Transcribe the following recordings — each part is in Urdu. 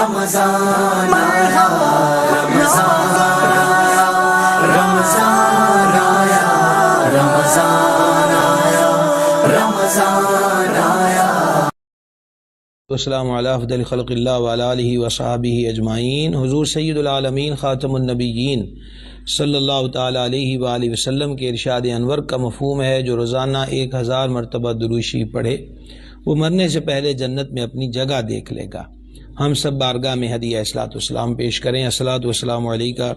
رمضان آیا رمضان آیا رمضان آیا رمضان آیا رمضان آیا۔ السلام علی افضل خلق اللہ وعلی آلہ وصحبہ اجمعین۔ حضور سید العالمین خاتم النبیین صلی اللہ تعالی علیہ وآلہ وسلم کے ارشاد انور کا مفہوم ہے جو روزانہ 1000 مرتبہ درود شریف پڑھے وہ مرنے سے پہلے جنت میں اپنی جگہ دیکھ لے گا۔ ہم سب بارگاہ میں ہدیہ الصلاۃ والسلام پیش کریں۔ الصلاۃ والسلام علیکہ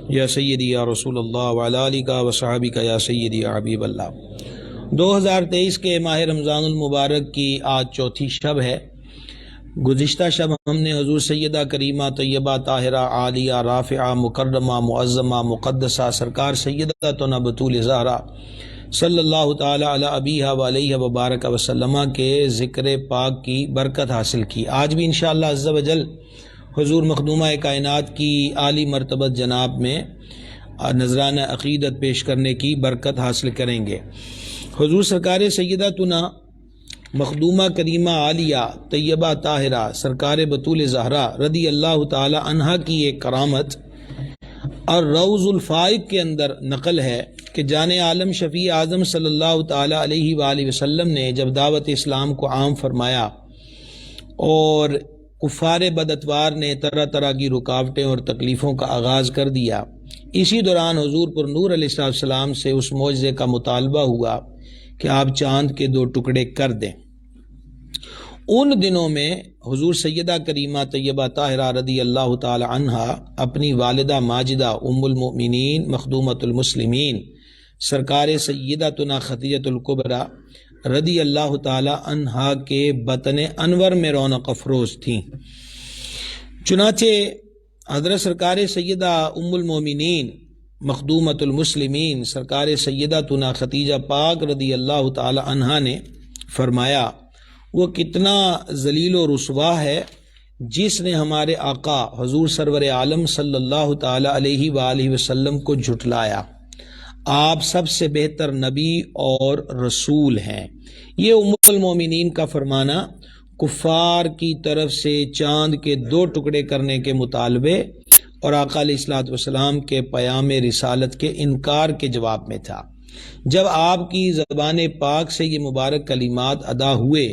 یا سیدی یا رسول اللہ وعلی آلہ وصحبہ یا سیدی یا حبیب اللہ۔ 2023 کے ماہ رمضان المبارک کی آج چوتھی شب ہے۔ گزشتہ شب ہم نے حضور سیدہ کریمہ طیبہ طاہرہ عالیہ رافعہ مکرمہ معظمہ مقدسہ سرکار سیدتنا بطول زہرا صلی اللہ تعالی علی ابیہا و علیہ وبارک وسلم کے ذکر پاک کی برکت حاصل کی۔ آج بھی انشاءاللہ عز و جل حضور مخدومہ کائنات کی عالی مرتبت جناب میں نذرانہ عقیدت پیش کرنے کی برکت حاصل کریں گے۔ حضور سرکار سیدتنا مخدومہ کریمہ عالیہ طیبہ طاہرہ سرکار بطول زہرا رضی اللہ تعالی عنہا کی ایک کرامت اور روض الفائق کے اندر نقل ہے کہ جان عالم شفیع اعظم صلی اللہ تعالی علیہ وآلہ وسلم نے جب دعوت اسلام کو عام فرمایا اور کفار بداتوار نے طرح طرح کی رکاوٹیں اور تکلیفوں کا آغاز کر دیا، اسی دوران حضور پر نور علیہ السلام سے اس معجزے کا مطالبہ ہوا کہ آپ چاند کے 2 ٹکڑے کر دیں۔ ان دنوں میں حضور سیدہ کریمہ طیبہ طاہرہ رضی اللہ تعالی عنہا اپنی والدہ ماجدہ ام المؤمنین مخدومۃ المسلمین سرکار سیدتنا خدیجہ الکبریٰ رضی اللہ تعالی عنہا کے بطن انور میں رونق افروز تھیں۔ چنانچہ حضرت سرکار سیدہ ام المؤمنین مخدومۃ المسلمین سرکار سیدتنا خدیجہ پاک رضی اللہ تعالی عنہا نے فرمایا وہ کتنا ذلیل و رسوا ہے جس نے ہمارے آقا حضور سرور عالم صلی اللہ تعالی علیہ وآلہ وسلم کو جھٹلایا۔ آپ سب سے بہتر نبی اور رسول ہیں۔ یہ ام المومنین کا فرمانا کفار کی طرف سے چاند کے 2 ٹکڑے کرنے کے مطالبے اور آقا علیہ الصلوۃ والسلام کے پیام رسالت کے انکار کے جواب میں تھا۔ جب آپ کی زبان پاک سے یہ مبارک کلمات ادا ہوئے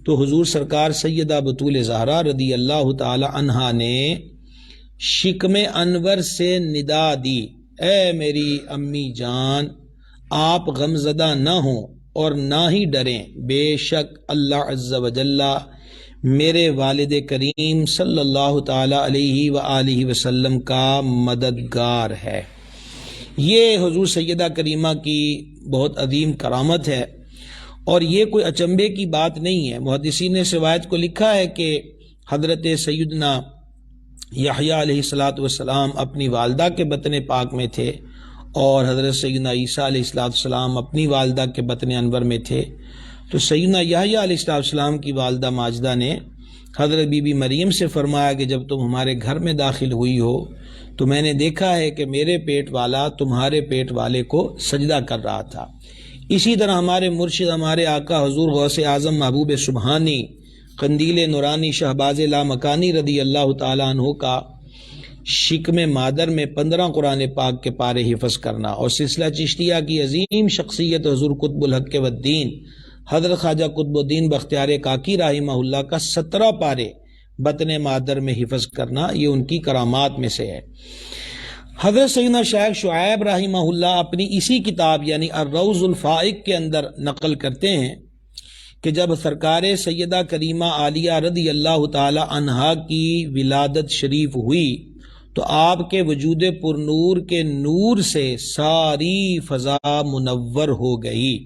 تو حضور سرکار سیدہ بطول زہرا رضی اللہ تعالی عنہا نے شکم انور سے ندا دی، اے میری امی جان، آپ غمزدہ نہ ہوں اور نہ ہی ڈریں، بے شک اللہ عز و جل میرے والد کریم صلی اللہ تعالی علیہ وآلہ وسلم کا مددگار ہے۔ یہ حضور سیدہ کریمہ کی بہت عظیم کرامت ہے اور یہ کوئی اچنبے کی بات نہیں ہے۔ محدثین نے روایت کو لکھا ہے کہ حضرت سیدنا یحییٰ علیہ السلام اپنی والدہ کے بطن پاک میں تھے اور حضرت سیدنا عیسیٰ علیہ السلام اپنی والدہ کے بطن انور میں تھے۔ تو سیدنا یحییٰ علیہ السلام کی والدہ ماجدہ نے حضرت بی بی مریم سے فرمایا کہ جب تم ہمارے گھر میں داخل ہوئی ہو تو میں نے دیکھا ہے کہ میرے پیٹ والا تمہارے پیٹ والے کو سجدہ کر رہا تھا۔ اسی طرح ہمارے مرشد ہمارے آقا حضور غوث اعظم محبوب سبحانی قندیل نورانی شہباز لامکانی رضی اللہ تعالیٰ عنہ کا شکم مادر میں 15 قرآن پاک کے پارے حفظ کرنا اور سلسلہ چشتیہ کی عظیم شخصیت حضور قطب الحق والدین حضرت خواجہ قطب الدین بختیار کاکی رحمہ اللہ کا 17 پارے بطن مادر میں حفظ کرنا، یہ ان کی کرامات میں سے ہے۔ حضرت سیدنا شیخ شعیب رحمہ اللہ اپنی اسی کتاب یعنی الروض الفائق کے اندر نقل کرتے ہیں کہ جب سرکار سیدہ کریمہ عالیہ رضی اللہ تعالی عنہا کی ولادت شریف ہوئی تو آپ کے وجود پر نور کے نور سے ساری فضا منور ہو گئی۔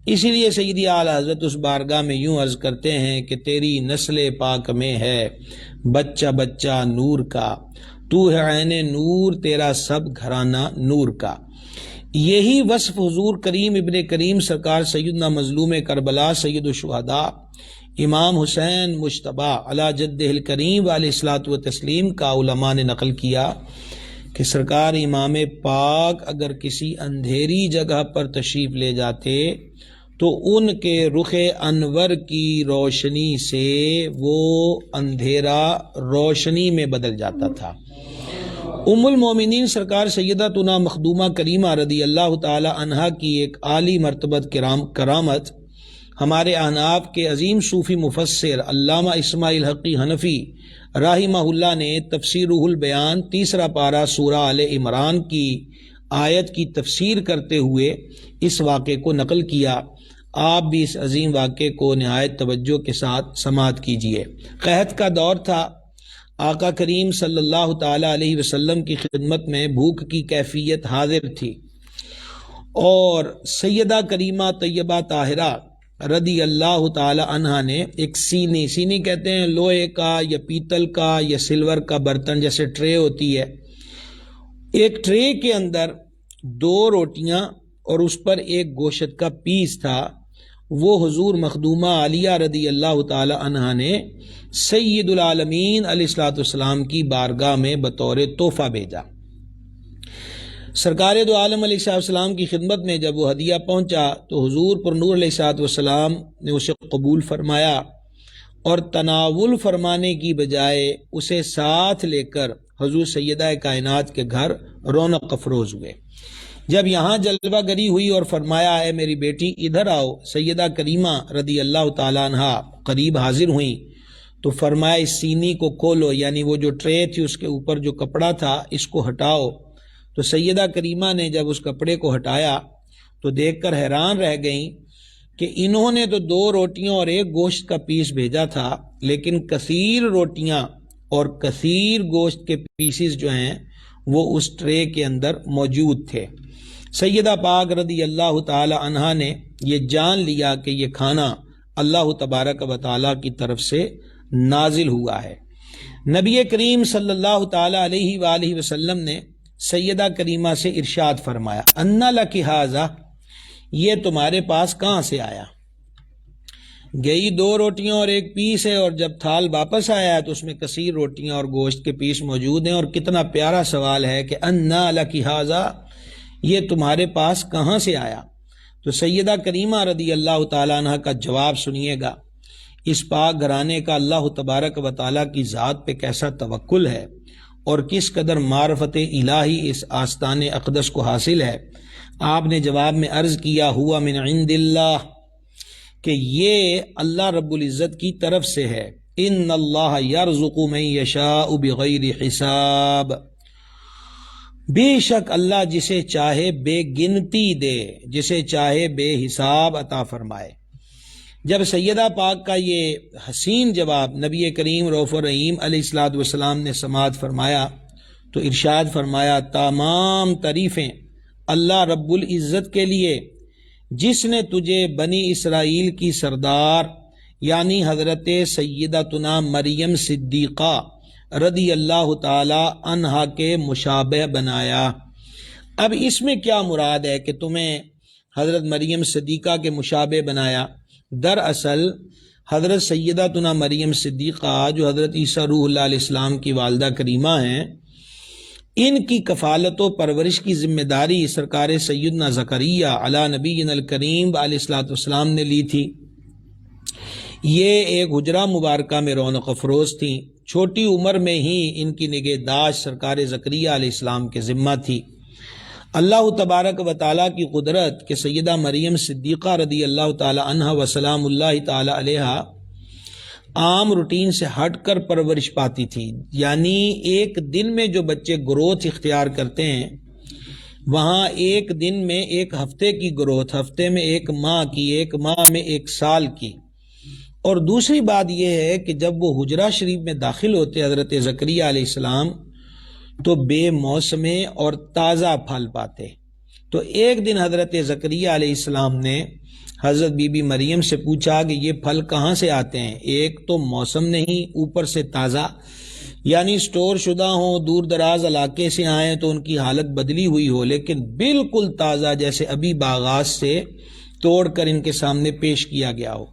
اسی لیے سیدی اعلی حضرت اس بارگاہ میں یوں عرض کرتے ہیں کہ تیری نسل پاک میں ہے بچہ بچہ نور کا، تو ہے عین نور تیرا سب گھرانہ نور کا۔ یہی وصف حضور کریم ابن کریم سرکار سیدنا مظلوم کربلا سید الشہداء امام حسین مجتبیٰ علی جدہ الکریم علیہ الصلوۃ والتسلیم کا علماء نے نقل کیا کہ سرکار امام پاک اگر کسی اندھیری جگہ پر تشریف لے جاتے تو ان کے رخ انور کی روشنی سے وہ اندھیرا روشنی میں بدل جاتا تھا۔ ام المومنین سرکار سیدتنا مخدومہ کریمہ رضی اللہ تعالی عنہا کی ایک عالی مرتبت کرامت ہمارے احناف کے عظیم صوفی مفسر علامہ اسماعیل حقی حنفی رحمہ اللہ نے تفسیرہ البیان 3 پارہ سورہ آل عمران کی آیت کی تفسیر کرتے ہوئے اس واقعے کو نقل کیا۔ آپ بھی اس عظیم واقعے کو نہایت توجہ کے ساتھ سماعت کیجیے۔ قحط کا دور تھا۔ آقا کریم صلی اللہ تعالی علیہ وسلم کی خدمت میں بھوک کی کیفیت حاضر تھی، اور سیدہ کریمہ طیبہ طاہرہ رضی اللہ تعالی عنہا نے ایک سینی کہتے ہیں لوہے کا یا پیتل کا یا سلور کا برتن، جیسے ٹرے ہوتی ہے، ایک ٹرے کے اندر 2 روٹیاں اور اس پر ایک گوشت کا پیس تھا، وہ حضور مخدومہ عالیہ رضی اللہ تعالی عنہا نے سید العالمین علیہ الصلوۃ والسلام کی بارگاہ میں بطور تحفہ بھیجا۔ سرکار دو عالم علیہ السلام کی خدمت میں جب وہ ہدیہ پہنچا تو حضور پر نور علیہ الصلوۃ والسلام نے اسے قبول فرمایا اور تناول فرمانے کی بجائے اسے ساتھ لے کر حضور سیدہ کائنات کے گھر رونق افروز ہوئے۔ جب یہاں جلوہ گری ہوئی اور فرمایا اے میری بیٹی ادھر آؤ، سیدہ کریمہ رضی اللہ تعالیٰ عنہا قریب حاضر ہوئیں تو فرمایا اس سینی کو کھولو، یعنی وہ جو ٹرے تھی اس کے اوپر جو کپڑا تھا اس کو ہٹاؤ۔ تو سیدہ کریمہ نے جب اس کپڑے کو ہٹایا تو دیکھ کر حیران رہ گئیں کہ انہوں نے تو 2 روٹیاں اور ایک گوشت کا پیس بھیجا تھا، لیکن کثیر روٹیاں اور کثیر گوشت کے پیسز جو ہیں وہ اس ٹرے کے اندر موجود تھے۔ سیدہ پاک رضی اللہ تعالی عنہا نے یہ جان لیا کہ یہ کھانا اللہ تبارک و تعالیٰ کی طرف سے نازل ہوا ہے۔ نبی کریم صلی اللہ تعالی علیہ وآلہ وسلم نے سیدہ کریمہ سے ارشاد فرمایا انا لک ھذا، یہ تمہارے پاس کہاں سے آیا؟ گئی 2 روٹیاں اور ایک پیس ہے، اور جب تھال واپس آیا ہے تو اس میں کثیر روٹیاں اور گوشت کے پیس موجود ہیں، اور کتنا پیارا سوال ہے کہ انا لک ھذا، یہ تمہارے پاس کہاں سے آیا؟ تو سیدہ کریمہ رضی اللہ تعالیٰ عنہ کا جواب سنیے گا۔ اس پاک گھرانے کا اللہ تبارک و تعالیٰ کی ذات پہ کیسا توکل ہے اور کس قدر معرفت الہی اس آستان اقدس کو حاصل ہے۔ آپ نے جواب میں عرض کیا ہوا من عند اللہ، کہ یہ اللہ رب العزت کی طرف سے ہے۔ ان اللہ یرزق من یشاء بغیر حساب، بے شک اللہ جسے چاہے بے گنتی دے، جسے چاہے بے حساب عطا فرمائے۔ جب سیدہ پاک کا یہ حسین جواب نبی کریم رؤوف الرحیم علیہ الصلوۃ والسلام نے سماعت فرمایا تو ارشاد فرمایا تمام تعریفیں اللہ رب العزت کے لیے، جس نے تجھے بنی اسرائیل کی سردار یعنی حضرت سیدتنا مریم صدیقہ رضی اللہ تعالی عنہا کے مشابہ بنایا۔ اب اس میں کیا مراد ہے کہ تمہیں حضرت مریم صدیقہ کے مشابہ بنایا؟ دراصل حضرت سیدتنا مریم صدیقہ جو حضرت عیسیٰ روح اللہ علیہ السلام کی والدہ کریمہ ہیں، ان کی کفالت و پرورش کی ذمہ داری سرکار سیدنا زکریا علی نبینا الکریم علیہ الصلوۃ والسلام نے لی تھی۔ یہ ایک حجرہ مبارکہ میں رونق افروز تھیں، چھوٹی عمر میں ہی ان کی نگہداشت سرکار زکریہ علیہ السلام کے ذمہ تھی۔ اللہ تبارک و تعالیٰ کی قدرت کہ سیدہ مریم صدیقہ رضی اللہ تعالی عنہا وسلام اللہ تعالی علیہا عام روٹین سے ہٹ کر پرورش پاتی تھی، یعنی ایک دن میں جو بچے گروتھ اختیار کرتے ہیں وہاں ایک دن میں 1 ہفتے کی گروتھ، ہفتے میں 1 ماہ کی، 1 ماہ میں 1 سال کی۔ اور دوسری بات یہ ہے کہ جب وہ حجرہ شریف میں داخل ہوتے حضرت زکریہ علیہ السلام تو بے موسمے اور تازہ پھل پاتے۔ تو ایک دن حضرت زکریہ علیہ السلام نے حضرت بی بی مریم سے پوچھا کہ یہ پھل کہاں سے آتے ہیں؟ ایک تو موسم نہیں، اوپر سے تازہ، یعنی سٹور شدہ ہوں، دور دراز علاقے سے آئیں تو ان کی حالت بدلی ہوئی ہو، لیکن بالکل تازہ جیسے ابھی باغات سے توڑ کر ان کے سامنے پیش کیا گیا ہو۔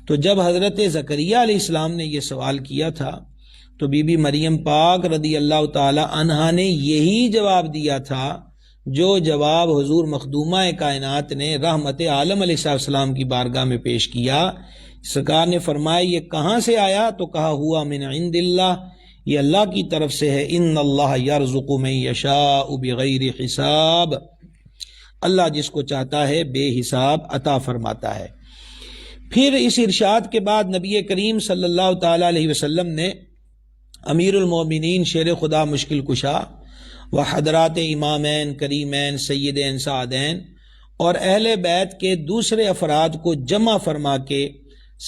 تو جب حضرت زکریہ علیہ السلام نے یہ سوال کیا تھا تو بی بی مریم پاک رضی اللہ تعالی عنہا نے یہی جواب دیا تھا جو جواب حضور مخدومہ کائنات نے رحمت عالم علیہ السلام کی بارگاہ میں پیش کیا، سرکار نے فرمایا یہ کہاں سے آیا؟ تو کہا ہوا من عند اللہ، یہ اللہ کی طرف سے ہے۔ ان اللہ یرزق من یشاء بغیر حساب، اللہ جس کو چاہتا ہے بے حساب عطا فرماتا ہے۔ پھر اس ارشاد کے بعد نبی کریم صلی اللہ تعالی علیہ وسلم نے امیر المومنین شیر خدا مشکل کشا و حضرات امامین کریمین سیدین سعدین اور اہل بیت کے دوسرے افراد کو جمع فرما کے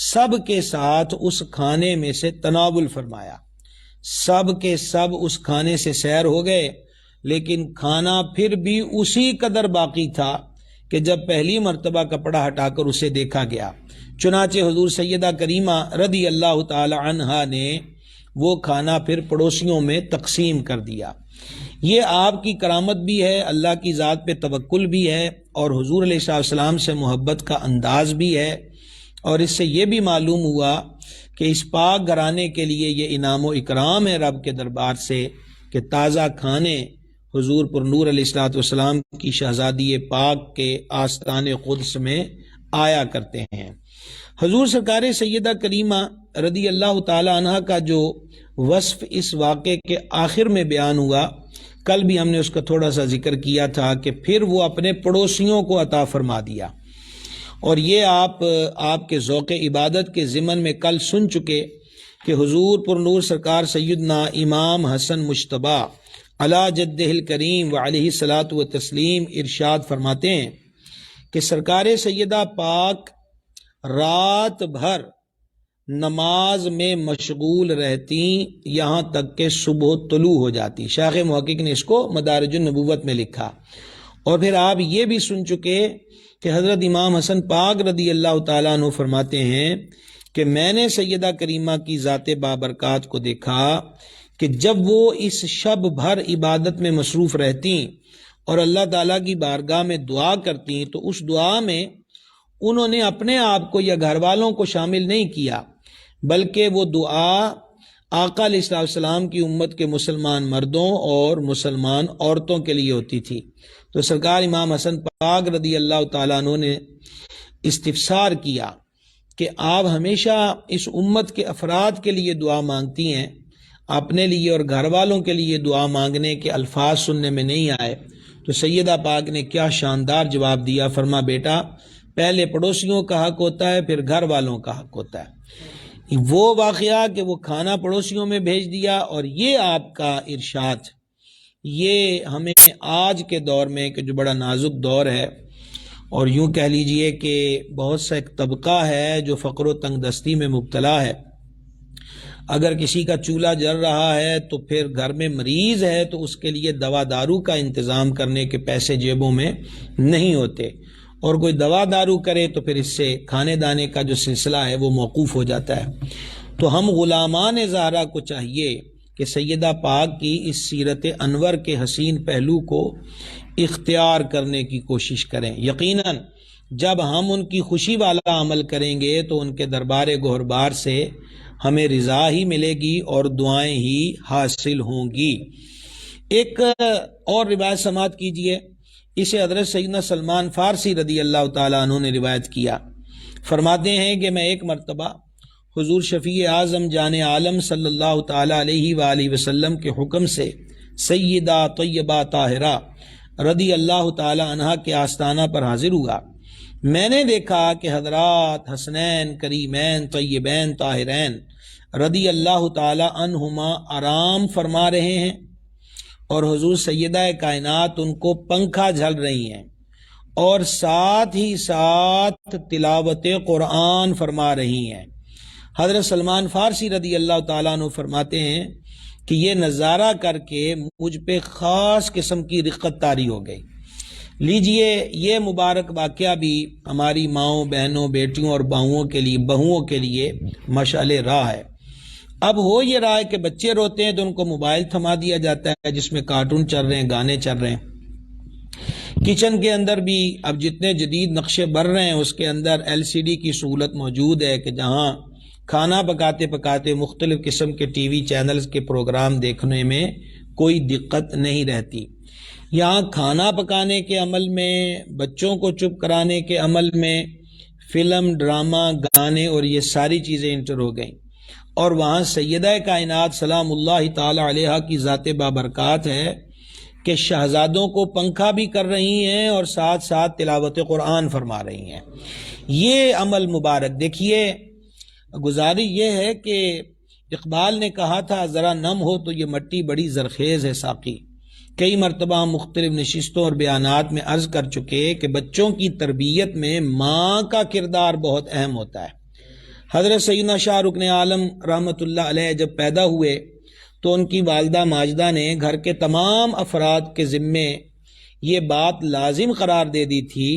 سب کے ساتھ اس کھانے میں سے تناول فرمایا۔ سب کے سب اس کھانے سے سیر ہو گئے، لیکن کھانا پھر بھی اسی قدر باقی تھا کہ جب پہلی مرتبہ کپڑا ہٹا کر اسے دیکھا گیا۔ چنانچہ حضور سیدہ کریمہ رضی اللہ تعالی عنہا نے وہ کھانا پھر پڑوسیوں میں تقسیم کر دیا۔ یہ آپ کی کرامت بھی ہے، اللہ کی ذات پہ توکل بھی ہے، اور حضور علیہ السلام سے محبت کا انداز بھی ہے، اور اس سے یہ بھی معلوم ہوا کہ اس پاک گھرانے کے لیے یہ انعام و اکرام ہے رب کے دربار سے کہ تازہ کھانے حضور پر نور علیہ السلام کی شہزادی پاک کے آستان قدس میں آیا کرتے ہیں۔ حضور سرکار سیدہ کریمہ رضی اللہ تعالی عنہ کا جو وصف اس واقعے کے آخر میں بیان ہوا، کل بھی ہم نے اس کا تھوڑا سا ذکر کیا تھا کہ پھر وہ اپنے پڑوسیوں کو عطا فرما دیا، اور یہ آپ کے ذوق عبادت کے ضمن میں کل سن چکے کہ حضور پر نور سرکار سیدنا امام حسن مجتبی علی جدہ الکریم وعلیہ الصلاۃ والتسلیم ارشاد فرماتے ہیں کہ سرکار سیدہ پاک رات بھر نماز میں مشغول رہتی یہاں تک کہ صبح طلوع ہو جاتی۔ شیخ محقق نے اس کو مدارج النبوت میں لکھا۔ اور پھر آپ یہ بھی سن چکے کہ حضرت امام حسن پاک رضی اللہ تعالیٰ عنہ فرماتے ہیں کہ میں نے سیدہ کریمہ کی ذات بابرکات کو دیکھا کہ جب وہ اس شب بھر عبادت میں مصروف رہتی اور اللہ تعالیٰ کی بارگاہ میں دعا کرتی تو اس دعا میں انہوں نے اپنے آپ کو یا گھر والوں کو شامل نہیں کیا، بلکہ وہ دعا آقا علیہ السلام کی امت کے مسلمان مردوں اور مسلمان عورتوں کے لیے ہوتی تھی۔ تو سرکار امام حسن پاک رضی اللہ تعالیٰ عنہ نے استفسار کیا کہ آپ ہمیشہ اس امت کے افراد کے لیے دعا مانگتی ہیں، اپنے لیے اور گھر والوں کے لیے دعا مانگنے کے الفاظ سننے میں نہیں آئے۔ تو سیدہ پاک نے کیا شاندار جواب دیا، فرما بیٹا پہلے پڑوسیوں کا حق ہوتا ہے، پھر گھر والوں کا حق ہوتا ہے۔ وہ واقعہ کہ وہ کھانا پڑوسیوں میں بھیج دیا، اور یہ آپ کا ارشاد، یہ ہمیں آج کے دور میں کہ جو بڑا نازک دور ہے، اور یوں کہہ لیجئے کہ بہت سا ایک طبقہ ہے جو فقر و تنگ دستی میں مبتلا ہے، اگر کسی کا چولہا جل رہا ہے تو پھر گھر میں مریض ہے تو اس کے لیے دوا دارو کا انتظام کرنے کے پیسے جیبوں میں نہیں ہوتے، اور کوئی دوا دارو کرے تو پھر اس سے کھانے دانے کا جو سلسلہ ہے وہ موقوف ہو جاتا ہے۔ تو ہم غلامان زہرا کو چاہیے کہ سیدہ پاک کی اس سیرت انور کے حسین پہلو کو اختیار کرنے کی کوشش کریں۔ یقیناً جب ہم ان کی خوشی والا عمل کریں گے تو ان کے دربار گہربار سے ہمیں رضا ہی ملے گی اور دعائیں ہی حاصل ہوں گی۔ ایک اور روایت سماعت کیجئے، اسے حضرت سیدنا سلمان فارسی رضی اللہ تعالیٰ عنہ نے روایت کیا۔ فرماتے ہیں کہ میں ایک مرتبہ حضور شفیع اعظم جان عالم صلی اللہ تعالیٰ علیہ وآلہ وسلم کے حکم سے سیدہ طیبہ طاہرہ رضی اللہ تعالیٰ عنہ کے آستانہ پر حاضر ہوا۔ میں نے دیکھا کہ حضرات حسنین کریمین طیبین طاہرین رضی اللہ تعالیٰ عنہما آرام فرما رہے ہیں، اور حضور سیدہ کائنات ان کو پنکھا جھل رہی ہیں، اور ساتھ ہی ساتھ تلاوت قرآن فرما رہی ہیں۔ حضرت سلمان فارسی رضی اللہ تعالیٰ عنہ فرماتے ہیں کہ یہ نظارہ کر کے مجھ پہ خاص قسم کی رقت طاری ہو گئی۔ لیجئے یہ مبارک واقعہ بھی ہماری ماؤں بہنوں بیٹیوں اور بہوؤں کے لیے مشعل راہ ہے۔ اب ہو یہ رہا ہے کہ بچے روتے ہیں تو ان کو موبائل تھما دیا جاتا ہے جس میں کارٹون چل رہے ہیں، گانے چل رہے ہیں۔ کچن کے اندر بھی اب جتنے جدید نقشے بڑھ رہے ہیں اس کے اندر LCD کی سہولت موجود ہے کہ جہاں کھانا پکاتے پکاتے مختلف قسم کے ٹی وی چینلز کے پروگرام دیکھنے میں کوئی دقت نہیں رہتی۔ یہاں کھانا پکانے کے عمل میں، بچوں کو چپ کرانے کے عمل میں، فلم، ڈرامہ، گانے اور یہ ساری چیزیں انٹر ہو گئیں، اور وہاں سیدہ کائنات سلام اللہ تعالی علیہ کی ذات بابرکات ہے کہ شہزادوں کو پنکھا بھی کر رہی ہیں اور ساتھ ساتھ تلاوت قرآن فرما رہی ہیں۔ یہ عمل مبارک دیکھیے، گزاری یہ ہے کہ اقبال نے کہا تھا ذرا نم ہو تو یہ مٹی بڑی زرخیز ہے ساقی۔ کئی مرتبہ مختلف نشستوں اور بیانات میں عرض کر چکے کہ بچوں کی تربیت میں ماں کا کردار بہت اہم ہوتا ہے۔ حضرت سیدنا شاہ رکن عالم رحمۃ اللہ علیہ جب پیدا ہوئے تو ان کی والدہ ماجدہ نے گھر کے تمام افراد کے ذمے یہ بات لازم قرار دے دی تھی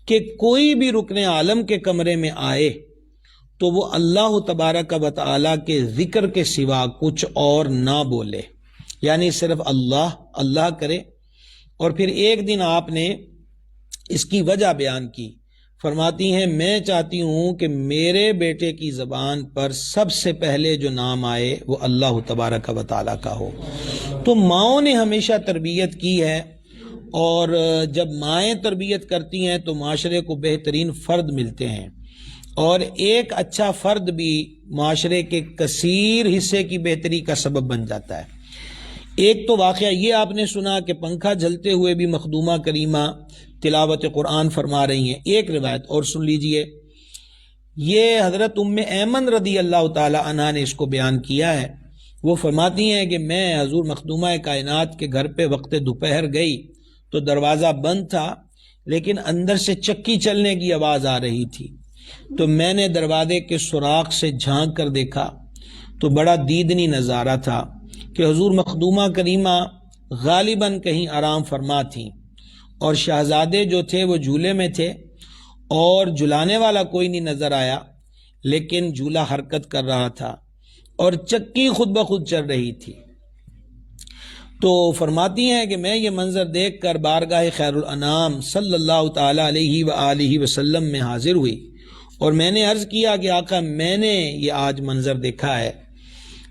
کہ کوئی بھی رکن عالم کے کمرے میں آئے تو وہ اللہ تبارک و تعالی کے ذکر کے سوا کچھ اور نہ بولے، یعنی صرف اللہ اللہ کرے۔ اور پھر ایک دن آپ نے اس کی وجہ بیان کی، فرماتی ہیں میں چاہتی ہوں کہ میرے بیٹے کی زبان پر سب سے پہلے جو نام آئے وہ اللہ تبارک و تعالی کا ہو۔ تو ماؤں نے ہمیشہ تربیت کی ہے، اور جب مائیں تربیت کرتی ہیں تو معاشرے کو بہترین فرد ملتے ہیں، اور ایک اچھا فرد بھی معاشرے کے کثیر حصے کی بہتری کا سبب بن جاتا ہے۔ ایک تو واقعہ یہ آپ نے سنا کہ پنکھا جلتے ہوئے بھی مخدومہ کریمہ تلاوت قرآن فرما رہی ہیں۔ ایک روایت اور سن لیجئے، یہ حضرت ام ایمن رضی اللہ تعالی عنہ نے اس کو بیان کیا ہے۔ وہ فرماتی ہیں کہ میں حضور مخدومہ کائنات کے گھر پہ وقت دوپہر گئی تو دروازہ بند تھا، لیکن اندر سے چکی چلنے کی آواز آ رہی تھی، تو میں نے دروازے کے سوراخ سے جھانک کر دیکھا تو بڑا دیدنی نظارہ تھا کہ حضور مخدومہ کریمہ غالباً کہیں آرام فرما تھیں، اور شہزادے جو تھے وہ جھولے میں تھے، اور جھلانے والا کوئی نہیں نظر آیا، لیکن جھولا حرکت کر رہا تھا اور چکی خود بخود چل رہی تھی۔ تو فرماتی ہیں کہ میں یہ منظر دیکھ کر بارگاہ خیر الانام صلی اللہ تعالی علیہ وآلہ وسلم میں حاضر ہوئی، اور میں نے عرض کیا کہ آقا میں نے یہ آج منظر دیکھا ہے۔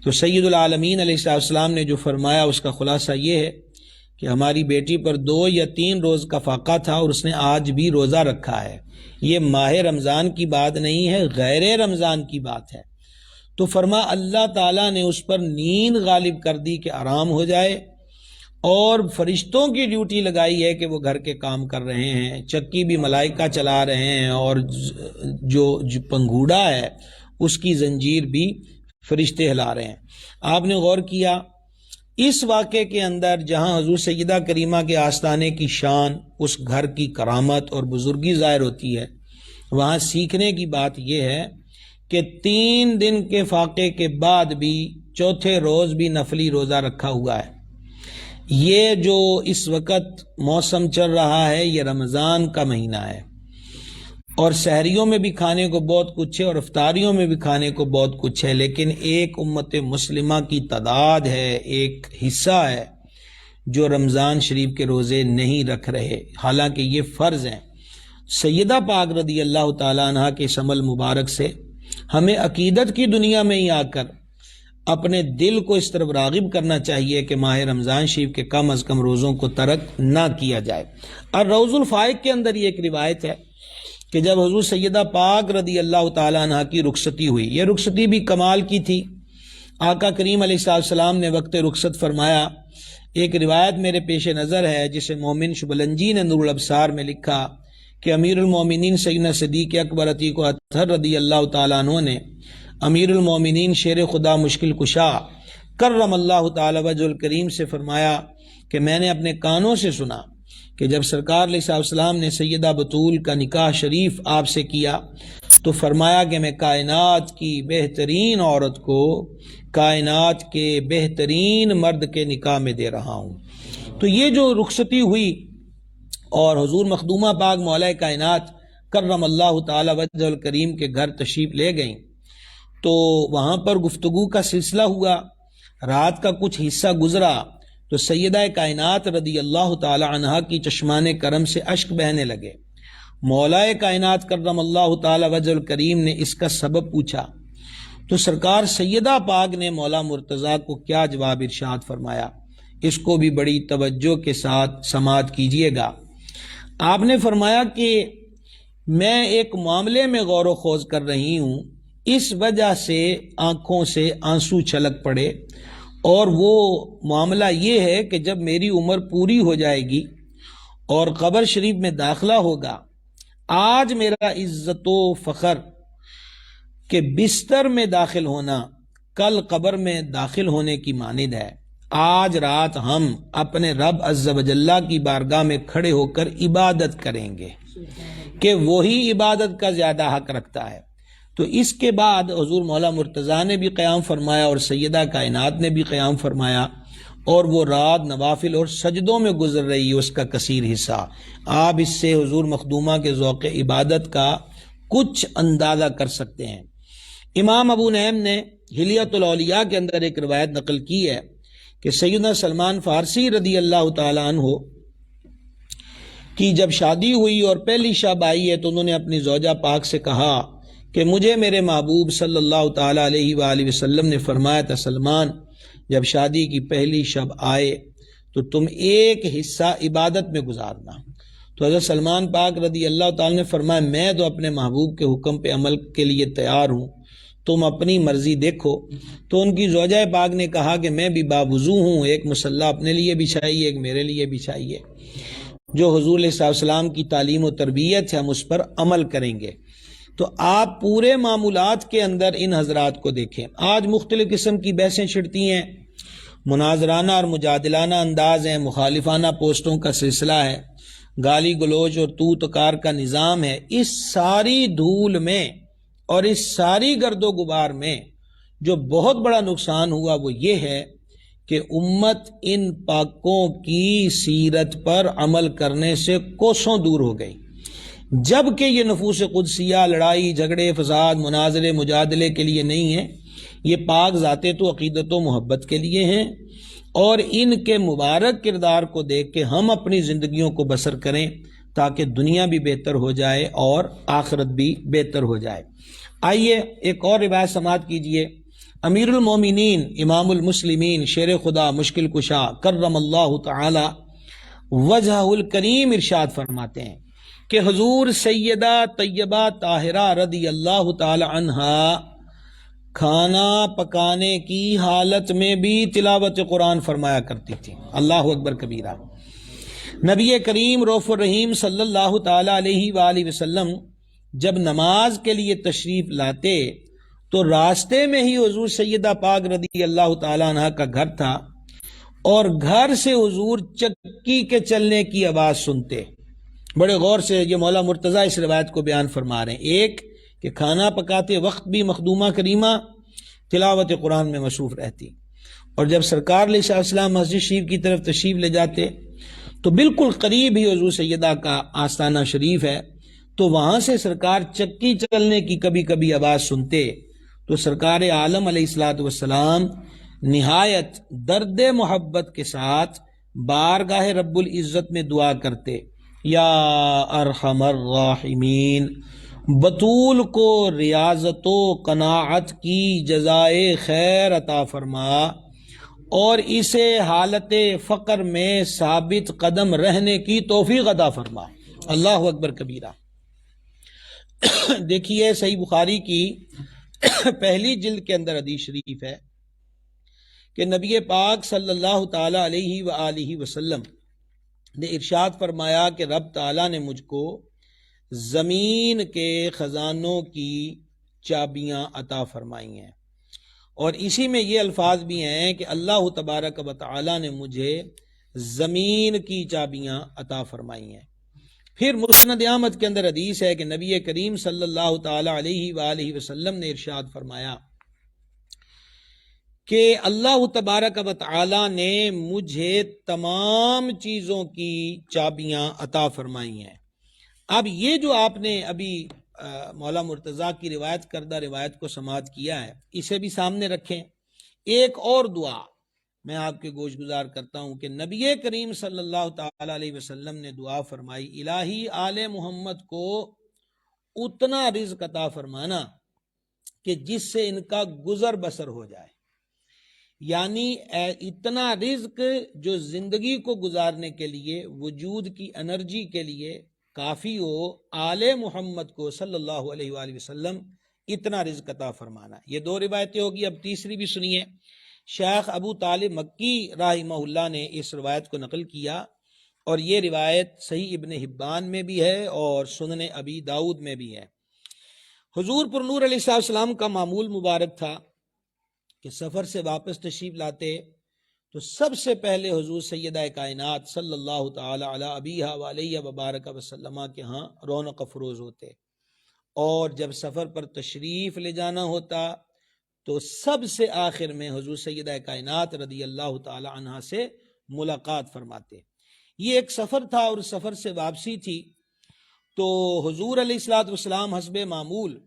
تو سید العالمین علیہ السلام نے جو فرمایا اس کا خلاصہ یہ ہے کہ ہماری بیٹی پر 2 یا 3 روز کا فاقہ تھا اور اس نے آج بھی روزہ رکھا ہے۔ یہ ماہ رمضان کی بات نہیں ہے، غیر رمضان کی بات ہے۔ تو فرما اللہ تعالیٰ نے اس پر نیند غالب کر دی کہ آرام ہو جائے، اور فرشتوں کی ڈیوٹی لگائی ہے کہ وہ گھر کے کام کر رہے ہیں، چکی بھی ملائکہ چلا رہے ہیں، اور جو پنگھوڑا ہے اس کی زنجیر بھی فرشتے ہلا رہے ہیں۔ آپ نے غور کیا اس واقعے کے اندر جہاں حضور سیدہ کریمہ کے آستانے کی شان، اس گھر کی کرامت اور بزرگی ظاہر ہوتی ہے، وہاں سیکھنے کی بات یہ ہے کہ 3 دن کے فاقے کے بعد بھی چوتھے روز بھی نفلی روزہ رکھا ہوا ہے۔ یہ جو اس وقت موسم چل رہا ہے یہ رمضان کا مہینہ ہے، اور سحریوں میں بھی کھانے کو بہت کچھ ہے اور افطاریوں میں بھی کھانے کو بہت کچھ ہے، لیکن ایک امت مسلمہ کی تعداد ہے، ایک حصہ ہے جو رمضان شریف کے روزے نہیں رکھ رہے، حالانکہ یہ فرض ہیں۔ سیدہ پاک رضی اللہ تعالیٰ عنہ کے اس عمل مبارک سے ہمیں عقیدت کی دنیا میں ہی آ کر اپنے دل کو اس طرف راغب کرنا چاہیے کہ ماہ رمضان شریف کے کم از کم روزوں کو ترک نہ کیا جائے۔ اور روض الفائق کے اندر یہ ایک روایت ہے کہ جب حضور سیدہ پاک رضی اللہ تعالیٰ عنہ کی رخصتی ہوئی، یہ رخصتی بھی کمال کی تھی۔ آقا کریم علیہ السلام نے وقت رخصت فرمایا۔ ایک روایت میرے پیش نظر ہے جسے مومن شبلنجی نے نور الابصار میں لکھا کہ امیر المومنین سیدنا صدیق اکبر عتیق اطہر رضی اللہ تعالیٰ عنہ نے امیر المومنین شیر خدا مشکل کشا کرم اللہ تعالی وجہ الکریم سے فرمایا کہ میں نے اپنے کانوں سے سنا کہ جب سرکار علیہ السلام نے سیدہ بطول کا نکاح شریف آپ سے کیا تو فرمایا کہ میں کائنات کی بہترین عورت کو کائنات کے بہترین مرد کے نکاح میں دے رہا ہوں۔ تو یہ جو رخصتی ہوئی اور حضور مخدومہ پاک مولا کائنات کرم اللہ تعالی وجہ الکریم کے گھر تشریف لے گئیں، تو وہاں پر گفتگو کا سلسلہ ہوا، رات کا کچھ حصہ گزرا تو سیدہ کائنات رضی اللہ تعالی عنہ کی چشمان کرم سے اشک بہنے لگے۔ مولا کائنات کرم اللہ تعالی وجہ الکریم نے اس کا سبب پوچھا تو سرکار سیدہ پاک نے مولا مرتضیٰ کو کیا جواب ارشاد فرمایا اس کو بھی بڑی توجہ کے ساتھ سماعت کیجیے گا۔ آپ نے فرمایا کہ میں ایک معاملے میں غور و خوض کر رہی ہوں، اس وجہ سے آنکھوں سے آنسو چھلک پڑے، اور وہ معاملہ یہ ہے کہ جب میری عمر پوری ہو جائے گی اور قبر شریف میں داخلہ ہوگا، آج میرا عزت و فخر کہ بستر میں داخل ہونا کل قبر میں داخل ہونے کی مانند ہے۔ آج رات ہم اپنے رب عز و جل کی بارگاہ میں کھڑے ہو کر عبادت کریں گے کہ وہی عبادت کا زیادہ حق رکھتا ہے۔ تو اس کے بعد حضور مولا مرتضیٰ نے بھی قیام فرمایا اور سیدہ کائنات نے بھی قیام فرمایا، اور وہ رات نوافل اور سجدوں میں گزر رہی ہے اس کا کثیر حصہ۔ آپ اس سے حضور مخدومہ کے ذوق عبادت کا کچھ اندازہ کر سکتے ہیں۔ امام ابو نعیم نے حلیۃ الاولیاء کے اندر ایک روایت نقل کی ہے کہ سیدنا سلمان فارسی رضی اللہ تعالیٰ عنہ کی جب شادی ہوئی اور پہلی شب آئی ہے تو انہوں نے اپنی زوجہ پاک سے کہا کہ مجھے میرے محبوب صلی اللہ تعالیٰ علیہ وآلہ وسلم نے فرمایا تھا، سلمان جب شادی کی پہلی شب آئے تو تم ایک حصہ عبادت میں گزارنا۔ تو حضرت سلمان پاک رضی اللہ تعالیٰ نے فرمایا میں تو اپنے محبوب کے حکم پہ عمل کے لیے تیار ہوں، تم اپنی مرضی دیکھو۔ تو ان کی زوجہ پاک نے کہا کہ میں بھی باوضو ہوں، ایک مصلی اپنے لیے بچھائیے، ایک میرے لیے بچھائیے۔ جو حضور علیہ السلام کی تعلیم و تربیت ہے ہم اس پر عمل کریں گے۔ تو آپ پورے معمولات کے اندر ان حضرات کو دیکھیں۔ آج مختلف قسم کی بحثیں چھڑتی ہیں، مناظرانہ اور مجادلانہ انداز ہیں، مخالفانہ پوسٹوں کا سلسلہ ہے، گالی گلوچ اور تو تکار کا نظام ہے۔ اس ساری دھول میں اور اس ساری گرد و غبار میں جو بہت بڑا نقصان ہوا وہ یہ ہے کہ امت ان پاکوں کی سیرت پر عمل کرنے سے کوسوں دور ہو گئی، جبکہ یہ نفوس قدسیہ لڑائی جھگڑے فساد مناظرے مجادلے کے لیے نہیں ہیں، یہ پاک ذاتیں تو عقیدت و محبت کے لیے ہیں، اور ان کے مبارک کردار کو دیکھ کے ہم اپنی زندگیوں کو بسر کریں تاکہ دنیا بھی بہتر ہو جائے اور آخرت بھی بہتر ہو جائے۔ آئیے ایک اور روایت سماعت کیجئے۔ امیر المومنین امام المسلمین شیر خدا مشکل کشا کرم اللہ تعالی وجہ الکریم ارشاد فرماتے ہیں کہ حضور سیدہ طیبہ طاہرہ رضی اللہ تعالی عنہا کھانا پکانے کی حالت میں بھی تلاوت قرآن فرمایا کرتی تھی۔ اللہ اکبر کبیرہ۔ نبی کریم رؤوف الرحیم صلی اللہ تعالی علیہ وآلہ وسلم جب نماز کے لیے تشریف لاتے تو راستے میں ہی حضور سیدہ پاک رضی اللہ تعالی عنہ کا گھر تھا، اور گھر سے حضور چکی کے چلنے کی آواز سنتے۔ بڑے غور سے یہ مولا مرتضیٰ اس روایت کو بیان فرما رہے ہیں۔ ایک کہ کھانا پکاتے وقت بھی مخدومہ کریمہ تلاوت قرآن میں مصروف رہتی، اور جب سرکار علیہ السلام مسجد شریف کی طرف تشریف لے جاتے تو بالکل قریب ہی حضور سیدہ کا آستانہ شریف ہے، تو وہاں سے سرکار چکی چلنے کی کبھی کبھی آواز سنتے تو سرکار عالم علیہ السلام نہایت درد محبت کے ساتھ بارگاہ رب العزت میں دعا کرتے، یا ارحم الراحمین، بطول کو ریاضت و قناعت کی جزائے خیر عطا فرما اور اسے حالت فقر میں ثابت قدم رہنے کی توفیق عطا فرما۔ اللہ اکبر کبیرہ۔ دیکھیے صحیح بخاری کی پہلی جلد کے اندر حدیث شریف ہے کہ نبی پاک صلی اللہ تعالی علیہ وآلہ وسلم نے ارشاد فرمایا کہ رب تعالیٰ نے مجھ کو زمین کے خزانوں کی چابیاں عطا فرمائی ہیں، اور اسی میں یہ الفاظ بھی ہیں کہ اللہ تبارک و تعالیٰ نے مجھے زمین کی چابیاں عطا فرمائی ہیں۔ پھر مسند احمد کے اندر حدیث ہے کہ نبی کریم صلی اللہ تعالی علیہ وآلہ وسلم نے ارشاد فرمایا کہ اللہ تبارک و تعالی نے مجھے تمام چیزوں کی چابیاں عطا فرمائی ہیں۔ اب یہ جو آپ نے ابھی مولا مرتضیٰ کی روایت کردہ روایت کو سماعت کیا ہے، اسے بھی سامنے رکھیں۔ ایک اور دعا میں آپ کے گوش گزار کرتا ہوں کہ نبی کریم صلی اللہ تعالی علیہ وسلم نے دعا فرمائی، الہی آل محمد کو اتنا رزق عطا فرمانا کہ جس سے ان کا گزر بسر ہو جائے، یعنی اتنا رزق جو زندگی کو گزارنے کے لیے، وجود کی انرجی کے لیے کافی ہو، آل محمد کو صلی اللہ علیہ وآلہ وسلم اتنا رزق عطا فرمانا۔ یہ دو روایتیں ہوگی، اب تیسری بھی سنیے۔ شیخ ابو طالب مکی رحمہ اللہ نے اس روایت کو نقل کیا، اور یہ روایت صحیح ابن حبان میں بھی ہے اور سنن ابی داؤد میں بھی ہے۔ حضور پر نور علیہ السلام کا معمول مبارک تھا کہ سفر سے واپس تشریف لاتے تو سب سے پہلے حضور سیدہ کائنات صلی اللہ تعالی علی ابیہا و علیہ وبارک وسلم کے ہاں رونق افروز ہوتے، اور جب سفر پر تشریف لے جانا ہوتا تو سب سے آخر میں حضور سیدہ کائنات رضی اللہ تعالی عنہ سے ملاقات فرماتے۔ یہ ایک سفر تھا اور سفر سے واپسی تھی، تو حضور علیہ الصلوۃ والسلام حسب معمول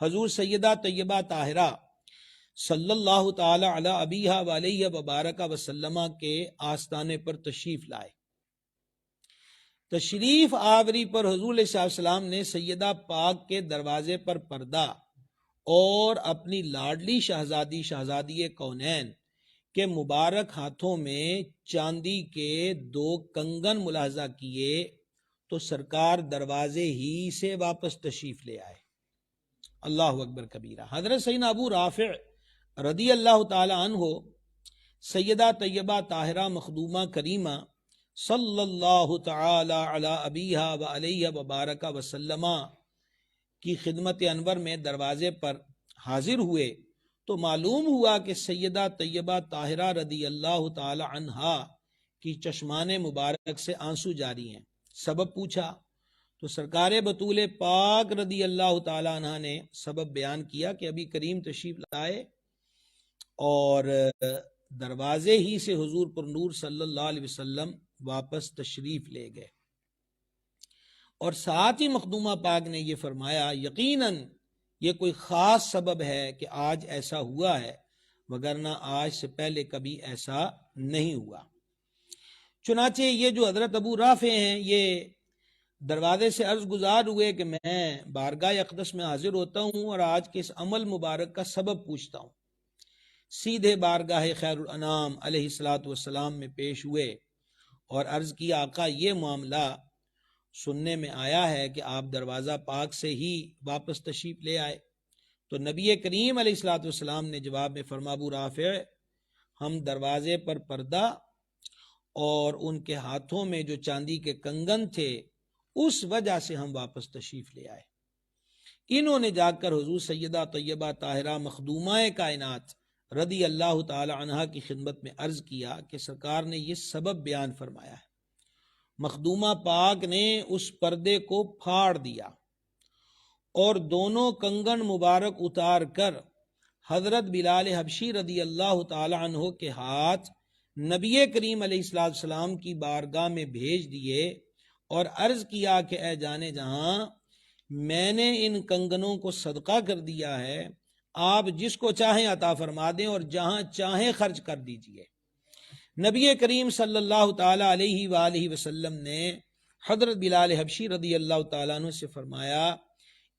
حضور سیدہ طیبہ طاہرہ صلی اللہ تعالی علی ابیہا و علیہ وبارک وسلم کے آستانے پر تشریف لائے۔ تشریف آوری پر حضور علیہ السلام نے سیدہ پاک کے دروازے پر پردہ اور اپنی لاڈلی شہزادی کونین کے مبارک ہاتھوں میں چاندی کے 2 کنگن ملاحظہ کیے تو سرکار دروازے ہی سے واپس تشریف لے آئے۔ اللہ اکبر کبیرہ۔ حضرت سیدنا ابو رافع رضی اللہ تعالی عنہ سیدہ طیبہ طاہرہ مخدومہ کریمہ صلی اللہ تعالی علی ابیہا و علیہ وبارک وسلم کی خدمت انور میں دروازے پر حاضر ہوئے تو معلوم ہوا کہ سیدہ طیبہ طاہرہ رضی اللہ تعالی عنہا کی چشمان مبارک سے آنسو جاری ہیں۔ سبب پوچھا تو سرکار بطول پاک رضی اللہ تعالی عنہ نے سبب بیان کیا کہ ابھی کریم تشریف لائے اور دروازے ہی سے حضور پر نور صلی اللہ علیہ وسلم واپس تشریف لے گئے، اور ساتھ ہی مخدومہ پاک نے یہ فرمایا یقیناً یہ کوئی خاص سبب ہے کہ آج ایسا ہوا ہے، وگرنہ آج سے پہلے کبھی ایسا نہیں ہوا۔ چنانچہ یہ جو حضرت ابو رافع ہیں یہ دروازے سے عرض گزار ہوئے کہ میں بارگاہ اقدس میں حاضر ہوتا ہوں اور آج کے اس عمل مبارک کا سبب پوچھتا ہوں۔ سیدھے بارگاہ خیر الانام علیہ الصلوۃ والسلام میں پیش ہوئے اور عرض کیا آقا یہ معاملہ سننے میں آیا ہے کہ آپ دروازہ پاک سے ہی واپس تشریف لے آئے، تو نبی کریم علیہ الصلوۃ والسلام نے جواب میں فرمایا ابو رافع ہم دروازے پر پردہ اور ان کے ہاتھوں میں جو چاندی کے کنگن تھے اس وجہ سے ہم واپس تشریف لے آئے۔ انہوں نے جا کر حضور سیدہ طیبہ طاہرہ مخدومہ کائنات رضی اللہ تعالی عنہ کی خدمت میں عرض کیا کہ سرکار نے یہ سبب بیان فرمایا ہے۔ مخدومہ پاک نے اس پردے کو پھاڑ دیا اور دونوں کنگن مبارک اتار کر حضرت بلال حبشی رضی اللہ تعالی عنہ کے ہاتھ نبی کریم علیہ السلام کی بارگاہ میں بھیج دیے اور عرض کیا کہ اے جانے جہاں میں نے ان کنگنوں کو صدقہ کر دیا ہے، آپ جس کو چاہیں عطا فرما دیں اور جہاں چاہیں خرچ کر دیجئے۔ نبی کریم صلی اللہ تعالی علیہ وآلہ وسلم نے حضرت بلال حبشی رضی اللہ تعالیٰ عنہ سے فرمایا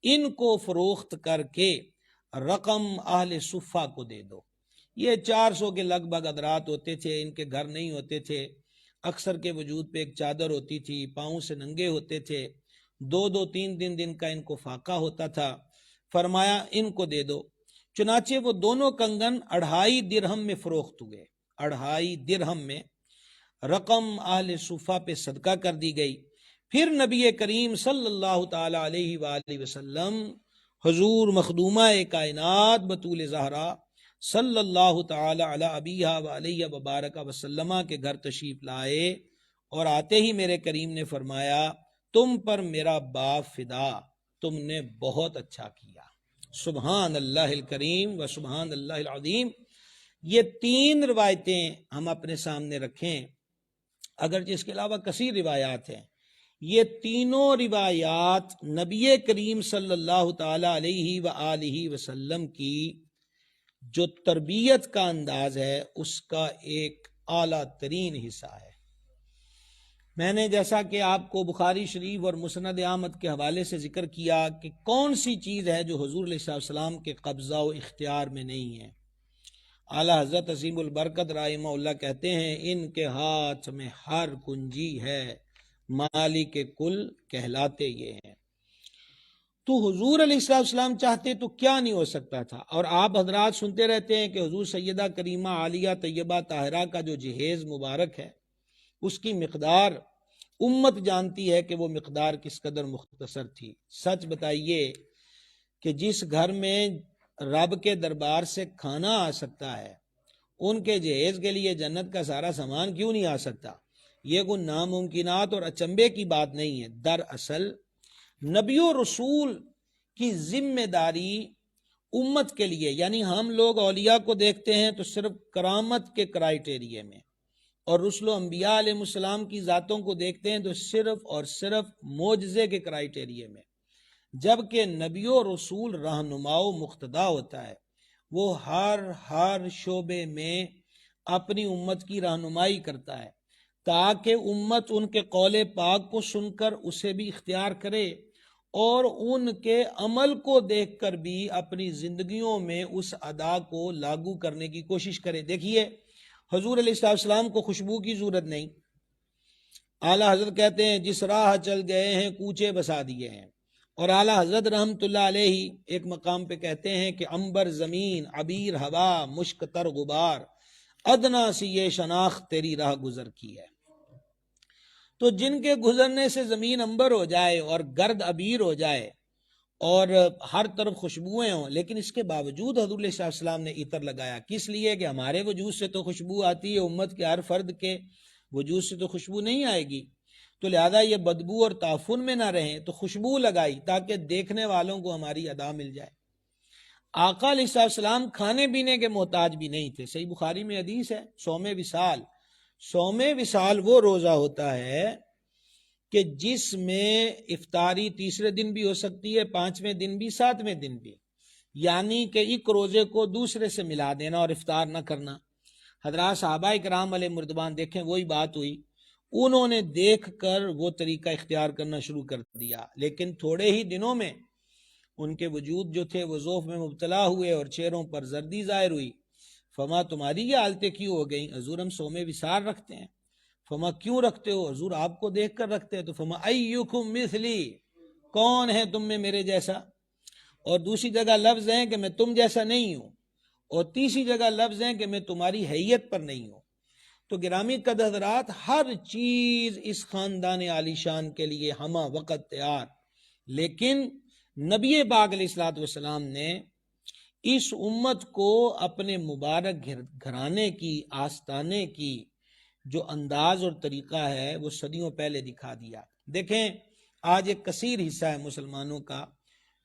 ان کو فروخت کر کے رقم اہل صفہ کو دے دو۔ یہ 400 کے لگ بھگ حضرات ہوتے تھے، ان کے گھر نہیں ہوتے تھے، اکثر کے وجود پہ ایک چادر ہوتی تھی، پاؤں سے ننگے ہوتے تھے، 2 3 دن کا ان کو فاقہ ہوتا تھا۔ فرمایا ان کو دے دو۔ چنانچہ وہ دونوں کنگن 2.5 درہم میں فروخت ہوئے، 2.5 درہم میں رقم اہل صفہ پہ صدقہ کر دی گئی۔ پھر نبی کریم صلی اللہ تعالی علیہ وآلہ وسلم حضور مخدومہ کائنات بطول زہرا صلی اللہ تعالی علی ابیہا و علیہ وبارک وسلم کے گھر تشریف لائے اور آتے ہی میرے کریم نے فرمایا تم پر میرا باپ فدا، تم نے بہت اچھا کیا۔ سبحان اللہ الکریم و سبحان اللہ العظیم۔ یہ 3 روایتیں ہم اپنے سامنے رکھیں، اگرچہ اس کے علاوہ کثیر روایات ہیں، یہ تینوں روایات نبی کریم صلی اللہ تعالی علیہ وآلہ وسلم کی جو تربیت کا انداز ہے اس کا ایک اعلیٰ ترین حصہ ہے۔ میں نے جیسا کہ آپ کو بخاری شریف اور مسند احمد کے حوالے سے ذکر کیا کہ کون سی چیز ہے جو حضور علیہ السلام کے قبضہ و اختیار میں نہیں ہے، اعلیٰ حضرت عظیم البرکت رحمہ اللہ کہتے ہیں ان کے ہاتھ میں ہر کنجی ہے، مالک کل کہلاتے یہ ہیں۔ تو حضور علیہ السلام چاہتے تو کیا نہیں ہو سکتا تھا، اور آپ حضرات سنتے رہتے ہیں کہ حضور سیدہ کریمہ عالیہ طیبہ طاہرہ کا جو جہیز مبارک ہے اس کی مقدار امت جانتی ہے کہ وہ مقدار کس قدر مختصر تھی۔ سچ بتائیے کہ جس گھر میں رب کے دربار سے کھانا آ سکتا ہے ان کے جہیز کے لیے جنت کا سارا سامان کیوں نہیں آ سکتا؟ یہ کوئی ناممکنات اور اچنبے کی بات نہیں ہے۔ دراصل نبی و رسول کی ذمہ داری امت کے لیے، یعنی ہم لوگ اولیاء کو دیکھتے ہیں تو صرف کرامت کے کرائیٹیریے میں، اور رسل و انبیاء علیہ السلام کی ذاتوں کو دیکھتے ہیں تو صرف اور صرف معجزے کے کرائیٹیریے میں، جبکہ نبی و رسول رہنما و مقتدا ہوتا ہے، وہ ہر شعبے میں اپنی امت کی رہنمائی کرتا ہے تاکہ امت ان کے قول پاک کو سن کر اسے بھی اختیار کرے اور ان کے عمل کو دیکھ کر بھی اپنی زندگیوں میں اس ادا کو لاگو کرنے کی کوشش کرے۔ دیکھیے حضور علیہ السلام کو خوشبو کی ضرورت نہیں، اعلیٰ حضرت کہتے ہیں جس راہ چل گئے ہیں کوچے بسا دیے ہیں، اور اعلیٰ حضرت رحمت اللہ علیہ ایک مقام پہ کہتے ہیں کہ عنبر زمین، عبیر ہوا، مشک تر غبار، ادنا سی یہ شناخت تیری راہ گزر کی ہے۔ تو جن کے گزرنے سے زمین عنبر ہو جائے اور گرد عبیر ہو جائے اور ہر طرف خوشبوئیں ہوں، لیکن اس کے باوجود حضور علیہ السلام نے عطر لگایا، کس لیے کہ ہمارے وجود سے تو خوشبو آتی ہے، امت کے ہر فرد کے وجود سے تو خوشبو نہیں آئے گی، تو لہذا یہ بدبو اور تعفن میں نہ رہیں، تو خوشبو لگائی تاکہ دیکھنے والوں کو ہماری ادا مل جائے۔ آقا علیہ السلام کھانے پینے کے محتاج بھی نہیں تھے، صحیح بخاری میں حدیث ہے صوم وصال، صوم وصال وہ روزہ ہوتا ہے کہ جس میں افطاری تیسرے دن بھی ہو سکتی ہے، 5ویں دن بھی، 7ویں دن بھی، یعنی کہ ایک روزے کو دوسرے سے ملا دینا اور افطار نہ کرنا۔ حضرات صحابہ کرام علیہ مردوان دیکھیں وہی بات ہوئی، انہوں نے دیکھ کر وہ طریقہ اختیار کرنا شروع کر دیا، لیکن تھوڑے ہی دنوں میں ان کے وجود جو تھے وہ ذوف میں مبتلا ہوئے اور چہروں پر زردی ظاہر ہوئی۔ فما تمہاری یہ حالتیں کیوں ہو گئیں؟ حضور ہم صوم وصال رکھتے ہیں۔ فما کیوں رکھتے ہو؟ حضور آپ کو دیکھ کر رکھتے ہیں۔ تو فما ایکم مثلی، کون ہے تم میں میرے جیسا؟ اور دوسری جگہ لفظ ہیں کہ میں تم جیسا نہیں ہوں، اور تیسری جگہ لفظ ہیں کہ میں تمہاری حیت پر نہیں ہوں۔ تو گرامی قدر حضرات، ہر چیز اس خاندان عالی شان کے لیے ہمہ وقت تیار، لیکن نبی پاک علیہ الصلوۃ والسلام نے اس امت کو اپنے مبارک گھرانے کی، آستانے کی جو انداز اور طریقہ ہے وہ صدیوں پہلے دکھا دیا۔ دیکھیں آج ایک کثیر حصہ ہے مسلمانوں کا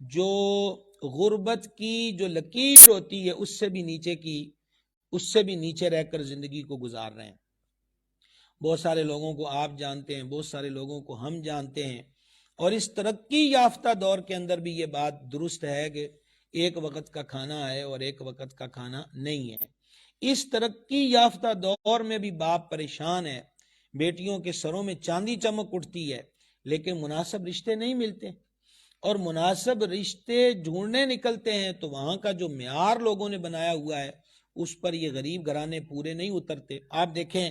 جو غربت کی جو لکیر ہوتی ہے اس سے بھی نیچے رہ کر زندگی کو گزار رہے ہیں۔ بہت سارے لوگوں کو آپ جانتے ہیں، بہت سارے لوگوں کو ہم جانتے ہیں، اور اس ترقی یافتہ دور کے اندر بھی یہ بات درست ہے کہ ایک وقت کا کھانا ہے اور ایک وقت کا کھانا نہیں ہے۔ اس ترقی یافتہ دور میں بھی باپ پریشان ہے، بیٹیوں کے سروں میں چاندی چمک اٹھتی ہے، لیکن مناسب رشتے نہیں ملتے، اور مناسب رشتے ڈھونڈنے نکلتے ہیں تو وہاں کا جو معیار لوگوں نے بنایا ہوا ہے اس پر یہ غریب گھرانے پورے نہیں اترتے۔ آپ دیکھیں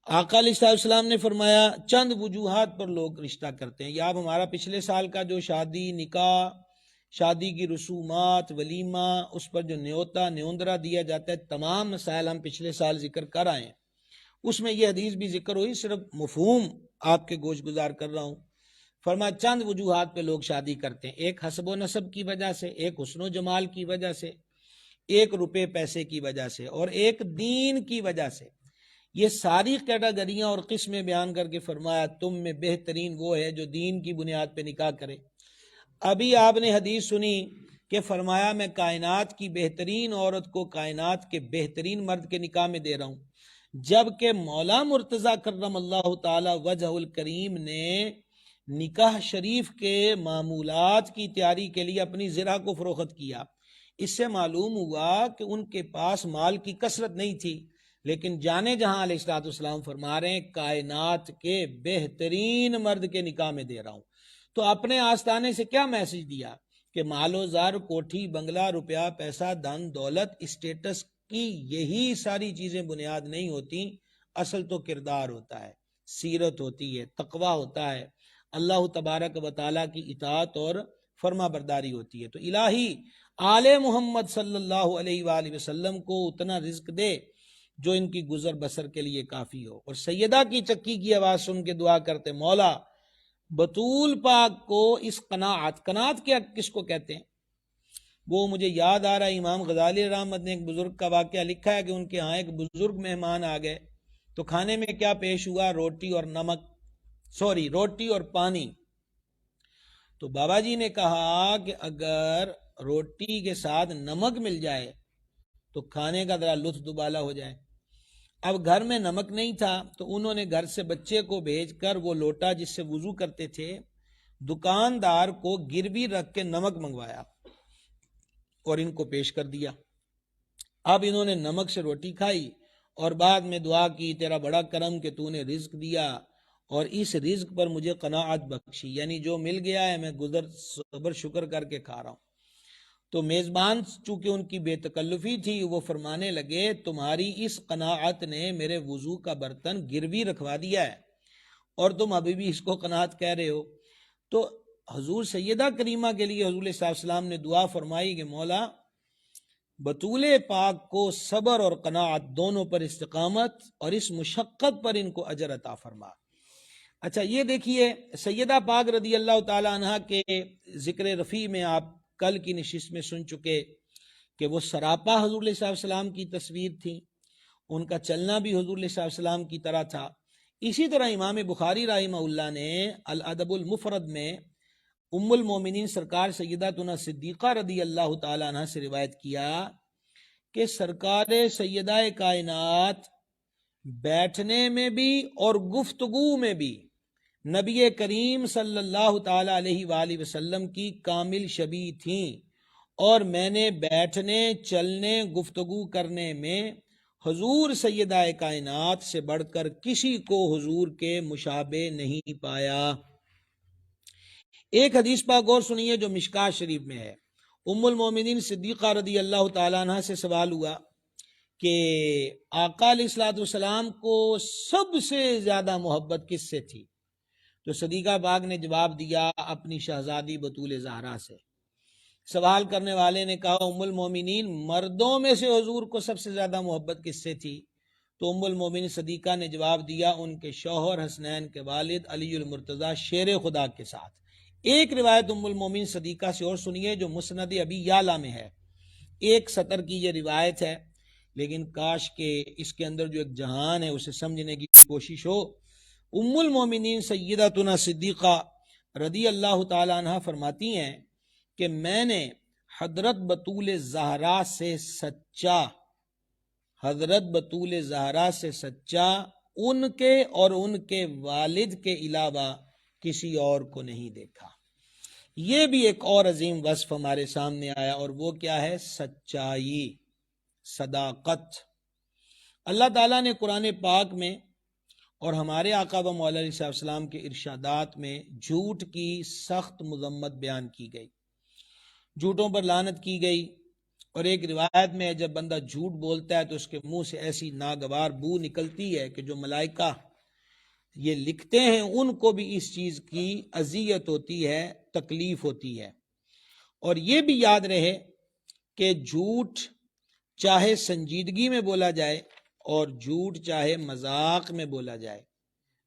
آقا علیہ السلام نے فرمایا چند وجوہات پر لوگ رشتہ کرتے ہیں، یا اب ہمارا پچھلے سال کا جو شادی، نکاح، شادی کی رسومات، ولیمہ، اس پر جو نیوتا نیوندرا دیا جاتا ہے، تمام مسائل ہم پچھلے سال ذکر کر آئے ہیں، اس میں یہ حدیث بھی ذکر ہوئی، صرف مفہوم آپ کے گوش گزار کر رہا ہوں۔ فرمایا چند وجوہات پہ لوگ شادی کرتے ہیں، ایک حسب و نسب کی وجہ سے، ایک حسن و جمال کی وجہ سے، ایک روپے پیسے کی وجہ سے، اور ایک دین کی وجہ سے۔ یہ ساری کیٹاگریاں اور قسمیں بیان کر کے فرمایا تم میں بہترین وہ ہے جو دین کی بنیاد پہ نکاح کرے۔ ابھی آپ نے حدیث سنی کہ فرمایا میں کائنات کی بہترین عورت کو کائنات کے بہترین مرد کے نکاح میں دے رہا ہوں، جبکہ مولا مرتضیٰ کرم اللہ تعالی وجہ الکریم نے نکاح شریف کے معمولات کی تیاری کے لیے اپنی زرہ کو فروخت کیا۔ اس سے معلوم ہوا کہ ان کے پاس مال کی کثرت نہیں تھی، لیکن جانے جہاں علیہ الصلوۃ والسلام فرما رہے ہیں کائنات کے بہترین مرد کے نکاح میں دے رہا ہوں۔ تو اپنے آستانے سے کیا میسج دیا کہ مال و زر، کوٹھی، بنگلہ، روپیہ، پیسہ، دھن دولت، اسٹیٹس کی یہی ساری چیزیں بنیاد نہیں ہوتی، اصل تو کردار ہوتا ہے، سیرت ہوتی ہے، تقوی ہوتا ہے، اللہ تبارک و تعالیٰ کی اطاعت اور فرما برداری ہوتی ہے۔ تو الہی آل محمد صلی اللہ علیہ وآلہ وسلم کو اتنا رزق دے جو ان کی گزر بسر کے لیے کافی ہو۔ اور سیدہ کی چکی کی آواز سن کے دعا کرتے، مولا بطول پاک کو اس قناعت کیا کس کو کہتے ہیں؟ وہ مجھے یاد آ رہا ہے، امام غزالی رحمت نے ایک بزرگ کا واقعہ لکھا ہے کہ ان کے ہاں ایک بزرگ مہمان آ گئے تو کھانے میں کیا پیش ہوا؟ روٹی اور پانی۔ تو بابا جی نے کہا کہ اگر روٹی کے ساتھ نمک مل جائے تو کھانے کا ذرا لطف دوبالا ہو جائے۔ اب گھر میں نمک نہیں تھا تو انہوں نے گھر سے بچے کو بھیج کر وہ لوٹا جس سے وضو کرتے تھے دکاندار کو گروی رکھ کے نمک منگوایا اور ان کو پیش کر دیا۔ اب انہوں نے نمک سے روٹی کھائی اور بعد میں دعا کی، تیرا بڑا کرم کہ تو نے رزق دیا اور اس رزق پر مجھے قناعت بخشی، یعنی جو مل گیا ہے میں صبر شکر کر کے کھا رہا ہوں۔ تو میزبان چونکہ ان کی بے تکلفی تھی، وہ فرمانے لگے تمہاری اس قناعت نے میرے وضو کا برتن گروی رکھوا دیا ہے اور تم ابھی بھی اس کو قناعت کہہ رہے ہو۔ تو حضور سیدہ کریمہ کے لیے حضور صلی اللہ علیہ وسلم نے دعا فرمائی کہ مولا بطول پاک کو صبر اور قناعت دونوں پر استقامت اور اس مشقت پر ان کو اجر عطا فرما۔ اچھا یہ دیکھیے سیدہ پاک رضی اللہ تعالی عنہ کے ذکر رفیع میں آپ کل کی نشست میں سن چکے کہ وہ سراپا حضور صلی اللہ علیہ وسلم کی تصویر تھی، ان کا چلنا بھی حضور صلی اللہ علیہ وسلم کی طرح تھا۔ اسی طرح امام بخاری رحمہ اللہ نے الادب المفرد میں ام المومنین سرکار سیداتنا صدیقہ رضی اللہ تعالی عنہ سے روایت کیا کہ سرکار سیدہ کائنات بیٹھنے میں بھی اور گفتگو میں بھی نبی کریم صلی اللہ تعالی علیہ وآلہ وسلم کی کامل شبیہ تھیں، اور میں نے بیٹھنے، چلنے، گفتگو کرنے میں حضور سیدہ کائنات سے بڑھ کر کسی کو حضور کے مشابہ نہیں پایا۔ ایک حدیث پاک اور سنیے جو مشکاۃ شریف میں ہے۔ ام المومنین صدیقہ رضی اللہ تعالیٰ عنہ سے سوال ہوا کہ آقا علیہ الصلوۃ والسلام کو سب سے زیادہ محبت کس سے تھی؟ تو صدیقہ پاک نے جواب دیا اپنی شہزادی بطول زہرا سے۔ سوال کرنے والے نے کہا ام المومنین مردوں میں سے حضور کو سب سے زیادہ محبت کس سے تھی؟ تو ام المومنین صدیقہ نے جواب دیا ان کے شوہر حسنین کے والد علی المرتضیٰ شیر خدا کے ساتھ۔ ایک روایت ام المومنین صدیقہ سے اور سنیے جو مسند ابی یعلا میں ہے، ایک سطر کی یہ روایت ہے، لیکن کاش کہ اس کے اندر جو ایک جہان ہے اسے سمجھنے کی کوشش ہو۔ ام المومنین سیدتنا صدیقہ رضی اللہ تعالی عنہ فرماتی ہیں کہ میں نے حضرت بطول زہرا سے سچا ان کے اور ان کے والد کے علاوہ کسی اور کو نہیں دیکھا۔ یہ بھی ایک اور عظیم وصف ہمارے سامنے آیا، اور وہ کیا ہے؟ سچائی، صداقت۔ اللہ تعالیٰ نے قرآن پاک میں اور ہمارے آقا و مولا علیہ السلام کے ارشادات میں جھوٹ کی سخت مذمت بیان کی گئی، جھوٹوں پر لعنت کی گئی۔ اور ایک روایت میں جب بندہ جھوٹ بولتا ہے تو اس کے منہ سے ایسی ناگوار بو نکلتی ہے کہ جو ملائکہ یہ لکھتے ہیں ان کو بھی اس چیز کی اذیت ہوتی ہے، تکلیف ہوتی ہے۔ اور یہ بھی یاد رہے کہ جھوٹ چاہے سنجیدگی میں بولا جائے اور جھوٹ چاہے مذاق میں بولا جائے،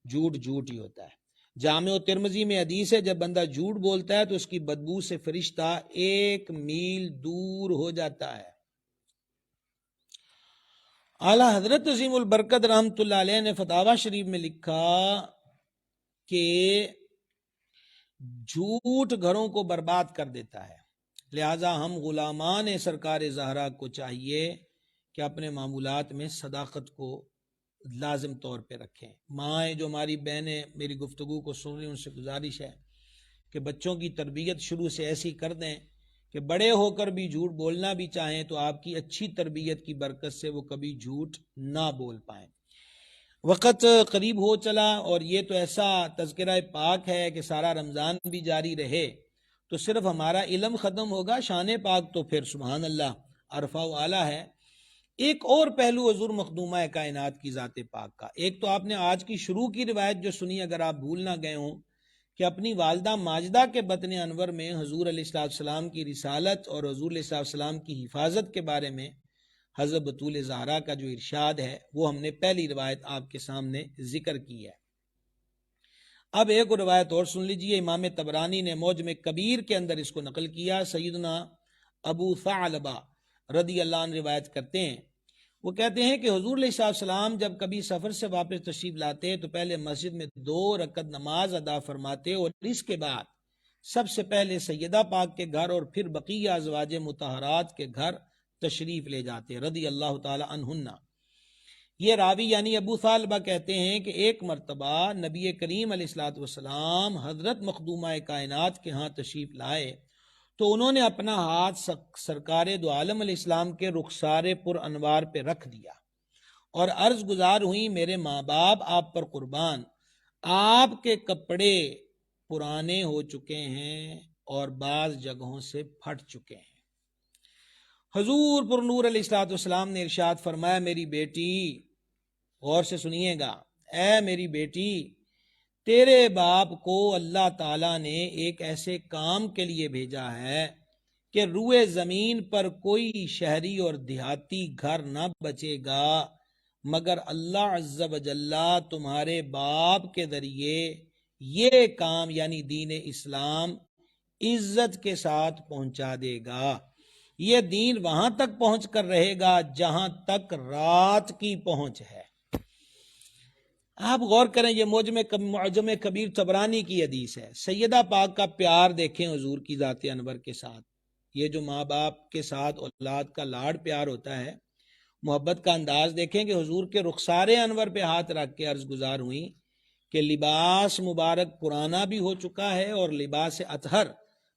جھوٹ جھوٹ ہی ہوتا ہے۔ جامع ترمذی میں حدیث ہے جب بندہ جھوٹ بولتا ہے تو اس کی بدبو سے فرشتہ 1 میل دور ہو جاتا ہے۔ اعلیٰ حضرت عظیم البرکت رحمت اللہ علیہ نے فتاوی شریف میں لکھا کہ جھوٹ گھروں کو برباد کر دیتا ہے، لہذا ہم غلامان سرکار زہرا کو چاہیے کہ اپنے معمولات میں صداقت کو لازم طور پہ رکھیں۔ مائیں جو ہماری بہنیں میری گفتگو کو سن رہی ہیں ان سے گزارش ہے کہ بچوں کی تربیت شروع سے ایسی کر دیں کہ بڑے ہو کر بھی جھوٹ بولنا بھی چاہیں تو آپ کی اچھی تربیت کی برکت سے وہ کبھی جھوٹ نہ بول پائیں۔ وقت قریب ہو چلا اور یہ تو ایسا تذکرہ پاک ہے کہ سارا رمضان بھی جاری رہے تو صرف ہمارا علم ختم ہوگا، شان پاک تو پھر سبحان اللہ عرفہ و اعلیٰ ہے۔ ایک اور پہلو حضور مخدومہ کائنات کی ذات پاک کا، ایک تو آپ نے آج کی شروع کی روایت جو سنی، اگر آپ بھول نہ گئے ہوں، کہ اپنی والدہ ماجدہ کے بطن انور میں حضور علیہ السلام کی رسالت اور حضور علیہ السلام کی حفاظت کے بارے میں حضرت بطول زہرا کا جو ارشاد ہے وہ ہم نے پہلی روایت آپ کے سامنے ذکر کی ہے۔ اب ایک روایت اور سن لیجئے، امام طبرانی نے معجم کبیر کے اندر اس کو نقل کیا، سیدنا ابو ثعلبہ رضی اللہ عنہ روایت کرتے ہیں، وہ کہتے ہیں کہ حضور علیہ السلام جب کبھی سفر سے واپس تشریف لاتے تو پہلے مسجد میں 2 رکعت نماز ادا فرماتے، اور اس کے بعد سب سے پہلے سیدہ پاک کے گھر اور پھر بقیہ ازواج مطہرات کے گھر تشریف لے جاتے رضی اللہ تعالی عنہن۔ یہ راوی یعنی ابو ثعلبہ کہتے ہیں کہ ایک مرتبہ نبی کریم علیہ السلام حضرت مخدومہ کائنات کے ہاں تشریف لائے تو انہوں نے اپنا ہاتھ سرکار دو عالم علیہ السلام کے رخسار پر انوار پہ رکھ دیا اور عرض گزار ہوئی، میرے ماں باپ آپ پر قربان، آپ کے کپڑے پرانے ہو چکے ہیں اور بعض جگہوں سے پھٹ چکے ہیں۔ حضور پر نور علیہ السلام نے ارشاد فرمایا، میری بیٹی، غور سے سنیے گا، اے میری بیٹی، تیرے باپ کو اللہ تعالیٰ نے ایک ایسے کام کے لیے بھیجا ہے کہ روئے زمین پر کوئی شہری اور دیہاتی گھر نہ بچے گا مگر اللہ عز و جل تمہارے باپ کے ذریعے یہ کام یعنی دین اسلام عزت کے ساتھ پہنچا دے گا۔ یہ دین وہاں تک پہنچ کر رہے گا جہاں تک رات کی پہنچ ہے۔ آپ غور کریں، یہ معجم کبیر طبرانی کی حدیث ہے۔ سیدہ پاک کا پیار دیکھیں حضور کی ذات انور کے ساتھ، یہ جو ماں باپ کے ساتھ اولاد کا لاڈ پیار ہوتا ہے، محبت کا انداز دیکھیں کہ حضور کے رخسار انور پہ ہاتھ رکھ کے عرض گزار ہوئی کہ لباس مبارک پرانا بھی ہو چکا ہے اور لباس اطہر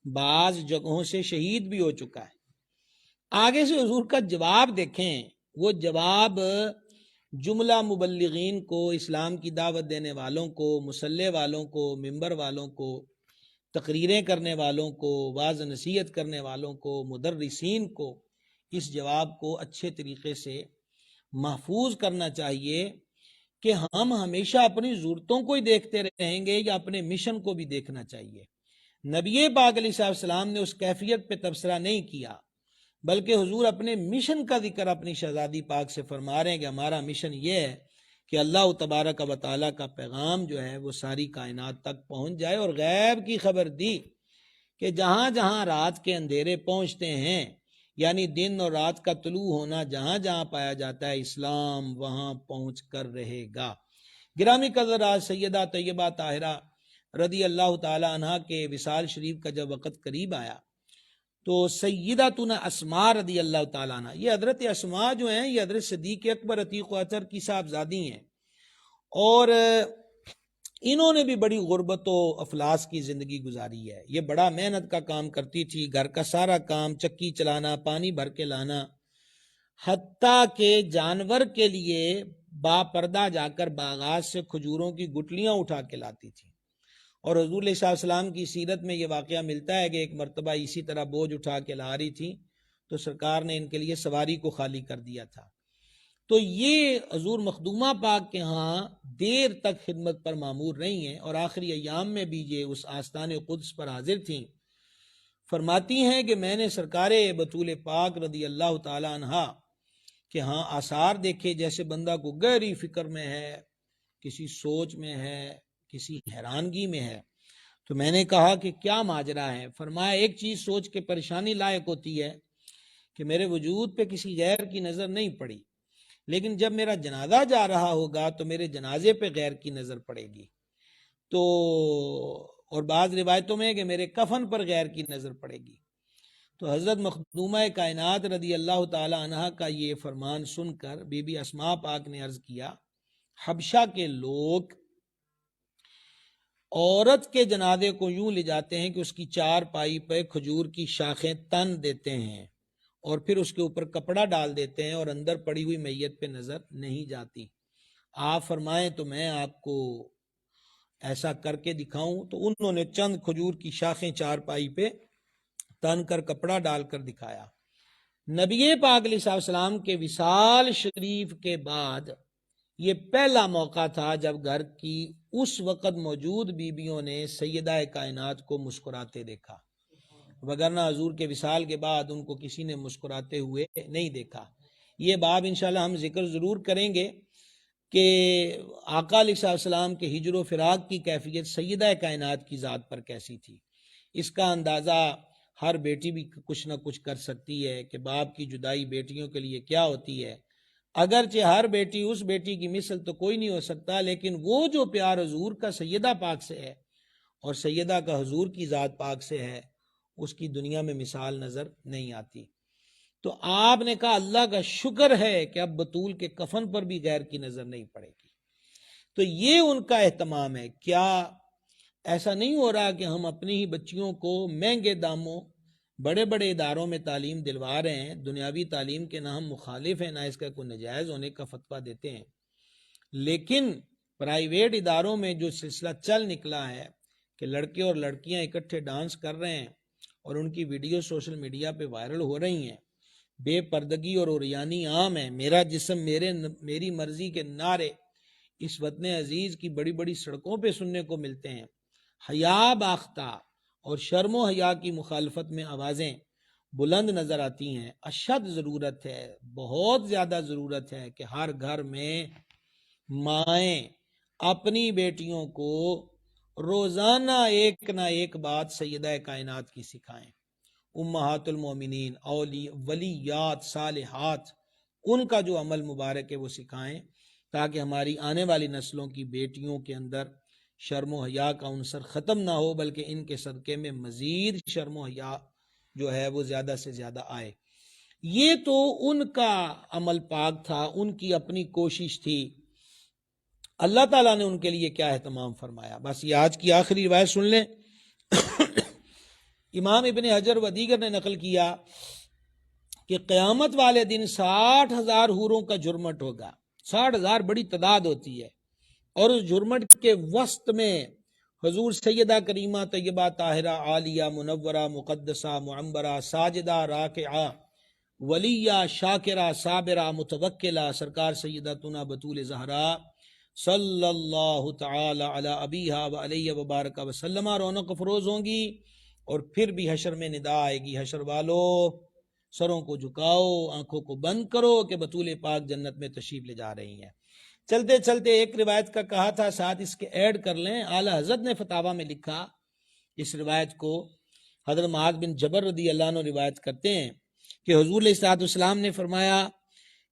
بعض جگہوں سے شہید بھی ہو چکا ہے۔ آگے سے حضور کا جواب دیکھیں، وہ جواب جملہ مبلغین کو، اسلام کی دعوت دینے والوں کو، مصلی والوں کو، ممبر والوں کو، تقریریں کرنے والوں کو، واعظ نصیحت کرنے والوں کو، مدرسین کو اس جواب کو اچھے طریقے سے محفوظ کرنا چاہیے کہ ہم ہمیشہ اپنی ضرورتوں کو ہی دیکھتے رہیں گے یا اپنے مشن کو بھی دیکھنا چاہیے۔ نبی پاک علیہ السلام نے اس کیفیت پہ تبصرہ نہیں کیا، بلکہ حضور اپنے مشن کا ذکر اپنی شہزادی پاک سے فرما رہے ہیں کہ ہمارا مشن یہ ہے کہ اللہ تبارک و تعالیٰ کا پیغام جو ہے وہ ساری کائنات تک پہنچ جائے، اور غیب کی خبر دی کہ جہاں جہاں رات کے اندھیرے پہنچتے ہیں، یعنی دن اور رات کا طلوع ہونا جہاں جہاں پایا جاتا ہے، اسلام وہاں پہنچ کر رہے گا۔ گرامی قدر آج سیدہ طیبہ طاہرہ رضی اللہ تعالی عنہا کے وصال شریف کا جب وقت قریب آیا تو سیداتنا اسماء رضی اللہ تعالیٰ عنہ، یہ حضرت اسماء جو ہیں یہ حضرت صدیق اکبر عتیق و اطہر کی صاحبزادی ہیں، اور انہوں نے بھی بڑی غربت و افلاس کی زندگی گزاری ہے۔ یہ بڑا محنت کا کام کرتی تھی، گھر کا سارا کام، چکی چلانا، پانی بھر کے لانا، حتیٰ کہ جانور کے لیے با پردہ جا کر باغات سے کھجوروں کی گٹلیاں اٹھا کے لاتی تھی۔ اور حضور علیہ السلام کی سیرت میں یہ واقعہ ملتا ہے کہ ایک مرتبہ اسی طرح بوجھ اٹھا کے لا رہی تھی تو سرکار نے ان کے لیے سواری کو خالی کر دیا تھا۔ تو یہ حضور مخدومہ پاک کے ہاں دیر تک خدمت پر مامور رہی ہیں، اور آخری ایام میں بھی یہ اس آستان قدس پر حاضر تھیں۔ فرماتی ہیں کہ میں نے سرکار بطول پاک رضی اللہ تعالی عنہ کہ ہاں آثار دیکھے، جیسے بندہ کو گہری فکر میں ہے، کسی سوچ میں ہے، کسی حیرانگی میں ہے۔ تو میں نے کہا کہ کیا ماجرا ہے؟ فرمایا ایک چیز سوچ کے پریشانی لائق ہوتی ہے کہ میرے وجود پہ کسی غیر کی نظر نہیں پڑی، لیکن جب میرا جنازہ جا رہا ہوگا تو میرے جنازے پہ غیر کی نظر پڑے گی، تو اور بعض روایتوں میں کہ میرے کفن پر غیر کی نظر پڑے گی۔ تو حضرت مخدومہ کائنات رضی اللہ تعالی عنہ کا یہ فرمان سن کر بی بی اسماء پاک نے عرض کیا، حبشہ کے لوگ عورت کے جنازے کو یوں لے جاتے ہیں کہ اس کی 4 پائی پہ کھجور کی شاخیں تن دیتے ہیں اور پھر اس کے اوپر کپڑا ڈال دیتے ہیں اور اندر پڑی ہوئی میت پہ نظر نہیں جاتی۔ آپ فرمائیں تو میں آپ کو ایسا کر کے دکھاؤں؟ تو انہوں نے چند کھجور کی شاخیں 4 پائی پہ تن کر کپڑا ڈال کر دکھایا۔ نبی پاک علیہ السلام کے وصال شریف کے بعد یہ پہلا موقع تھا جب گھر کی اس وقت موجود بیویوں نے سیدہ کائنات کو مسکراتے دیکھا، وگرنہ حضور کے وصال کے بعد ان کو کسی نے مسکراتے ہوئے نہیں دیکھا۔ یہ باب انشاءاللہ ہم ذکر ضرور کریں گے کہ آقا علیہ السلام کے ہجر و فراق کی کیفیت سیدہ کائنات کی ذات پر کیسی تھی۔ اس کا اندازہ ہر بیٹی بھی کچھ نہ کچھ کر سکتی ہے کہ باپ کی جدائی بیٹیوں کے لیے کیا ہوتی ہے۔ اگرچہ ہر بیٹی اس بیٹی کی مثل تو کوئی نہیں ہو سکتا، لیکن وہ جو پیار حضور کا سیدہ پاک سے ہے اور سیدہ کا حضور کی ذات پاک سے ہے، اس کی دنیا میں مثال نظر نہیں آتی۔ تو آپ نے کہا اللہ کا شکر ہے کہ اب بطول کے کفن پر بھی غیر کی نظر نہیں پڑے گی۔ تو یہ ان کا اہتمام ہے۔ کیا ایسا نہیں ہو رہا کہ ہم اپنی ہی بچیوں کو مہنگے داموں بڑے بڑے اداروں میں تعلیم دلوا رہے ہیں؟ دنیاوی تعلیم کے نہ ہم مخالف ہیں، نہ اس کا کوئی نجائز ہونے کا فتویٰ دیتے ہیں، لیکن پرائیویٹ اداروں میں جو سلسلہ چل نکلا ہے کہ لڑکے اور لڑکیاں اکٹھے ڈانس کر رہے ہیں اور ان کی ویڈیو سوشل میڈیا پہ وائرل ہو رہی ہیں، بے پردگی اور عریانی عام ہے، میرا جسم میری مرضی کے نعرے اس وطن عزیز کی بڑی بڑی سڑکوں پہ سننے کو ملتے ہیں۔ حیا باختہ اور شرم و حیا کی مخالفت میں آوازیں بلند نظر آتی ہیں۔ اشد ضرورت ہے، بہت زیادہ ضرورت ہے کہ ہر گھر میں مائیں اپنی بیٹیوں کو روزانہ ایک نہ ایک بات سیدہ کائنات کی سکھائیں، امہات المومنین، ولیات، صالحات، ان کا جو عمل مبارک ہے وہ سکھائیں، تاکہ ہماری آنے والی نسلوں کی بیٹیوں کے اندر شرم و حیا کا عنصر ختم نہ ہو، بلکہ ان کے صدقے میں مزید شرم و حیا جو ہے وہ زیادہ سے زیادہ آئے۔ یہ تو ان کا عمل پاک تھا، ان کی اپنی کوشش تھی۔ اللہ تعالیٰ نے ان کے لیے کیا اہتمام فرمایا، بس یہ آج کی آخری روایت سن لیں۔ امام ابن حجر و دیگر نے نقل کیا کہ قیامت والے دن 60,000 حوروں کا جھرمٹ ہوگا۔ 60,000 بڑی تعداد ہوتی ہے، اور اس جھرمٹ کے وسط میں حضور سیدہ کریمہ طیبہ طاہرہ عالیہ منورہ مقدسہ معمبرہ ساجدہ راکعہ ولیہ شاکرہ صابرہ متوکلہ سرکار سیدتنا بطول زہرا صلی اللہ تعالی علی ابیہا و علیہ وبارک وسلم رونق افروز ہوں گی، اور پھر بھی حشر میں ندا آئے گی، حشر والو سروں کو جھکاؤ، آنکھوں کو بند کرو کہ بطول پاک جنت میں تشریف لے جا رہی ہیں۔ چلتے چلتے ایک روایت کا کہا تھا، ساتھ اس کے ایڈ کر لیں۔ اعلی حضرت نے فتاویٰ میں لکھا، اس روایت کو حضرت معاذ بن جبل رضی اللہ عنہ روایت کرتے ہیں کہ حضور علیہ السلام نے فرمایا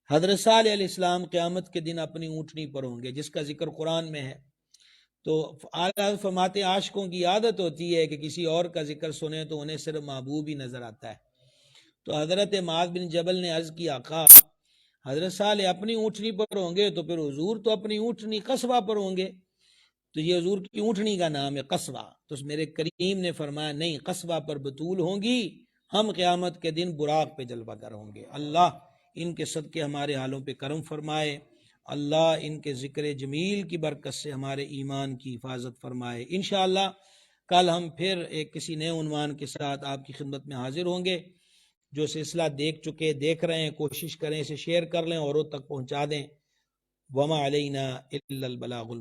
حضرت صالح علیہ السلام قیامت کے دن اپنی اونٹنی پر ہوں گے، جس کا ذکر قرآن میں ہے۔ تو اعلی حضرت فرماتے عاشقوں کی عادت ہوتی ہے کہ کسی اور کا ذکر سنیں تو انہیں صرف محبوب ہی نظر آتا ہے۔ تو حضرت معاذ بن جبل نے عرض کی آقا حضرت صالح اپنی اونٹنی پر ہوں گے تو پھر حضور تو اپنی اونٹنی قصوہ پر ہوں گے، تو یہ حضور کی اونٹنی کا نام ہے قصوہ۔ تو میرے کریم نے فرمایا نہیں، قصوہ پر بطول ہوں گی، ہم قیامت کے دن براق پہ جلوہ گر ہوں گے۔ اللہ ان کے صدقے ہمارے حالوں پہ کرم فرمائے، اللہ ان کے ذکر جمیل کی برکت سے ہمارے ایمان کی حفاظت فرمائے۔ انشاءاللہ کل ہم پھر ایک کسی نئے عنوان کے ساتھ آپ کی خدمت میں حاضر ہوں گے۔ جو سلسلہ دیکھ رہے ہیں کوشش کریں اسے شیئر کر لیں، اوروں تک پہنچا دیں۔ وما علینا الا البلاغ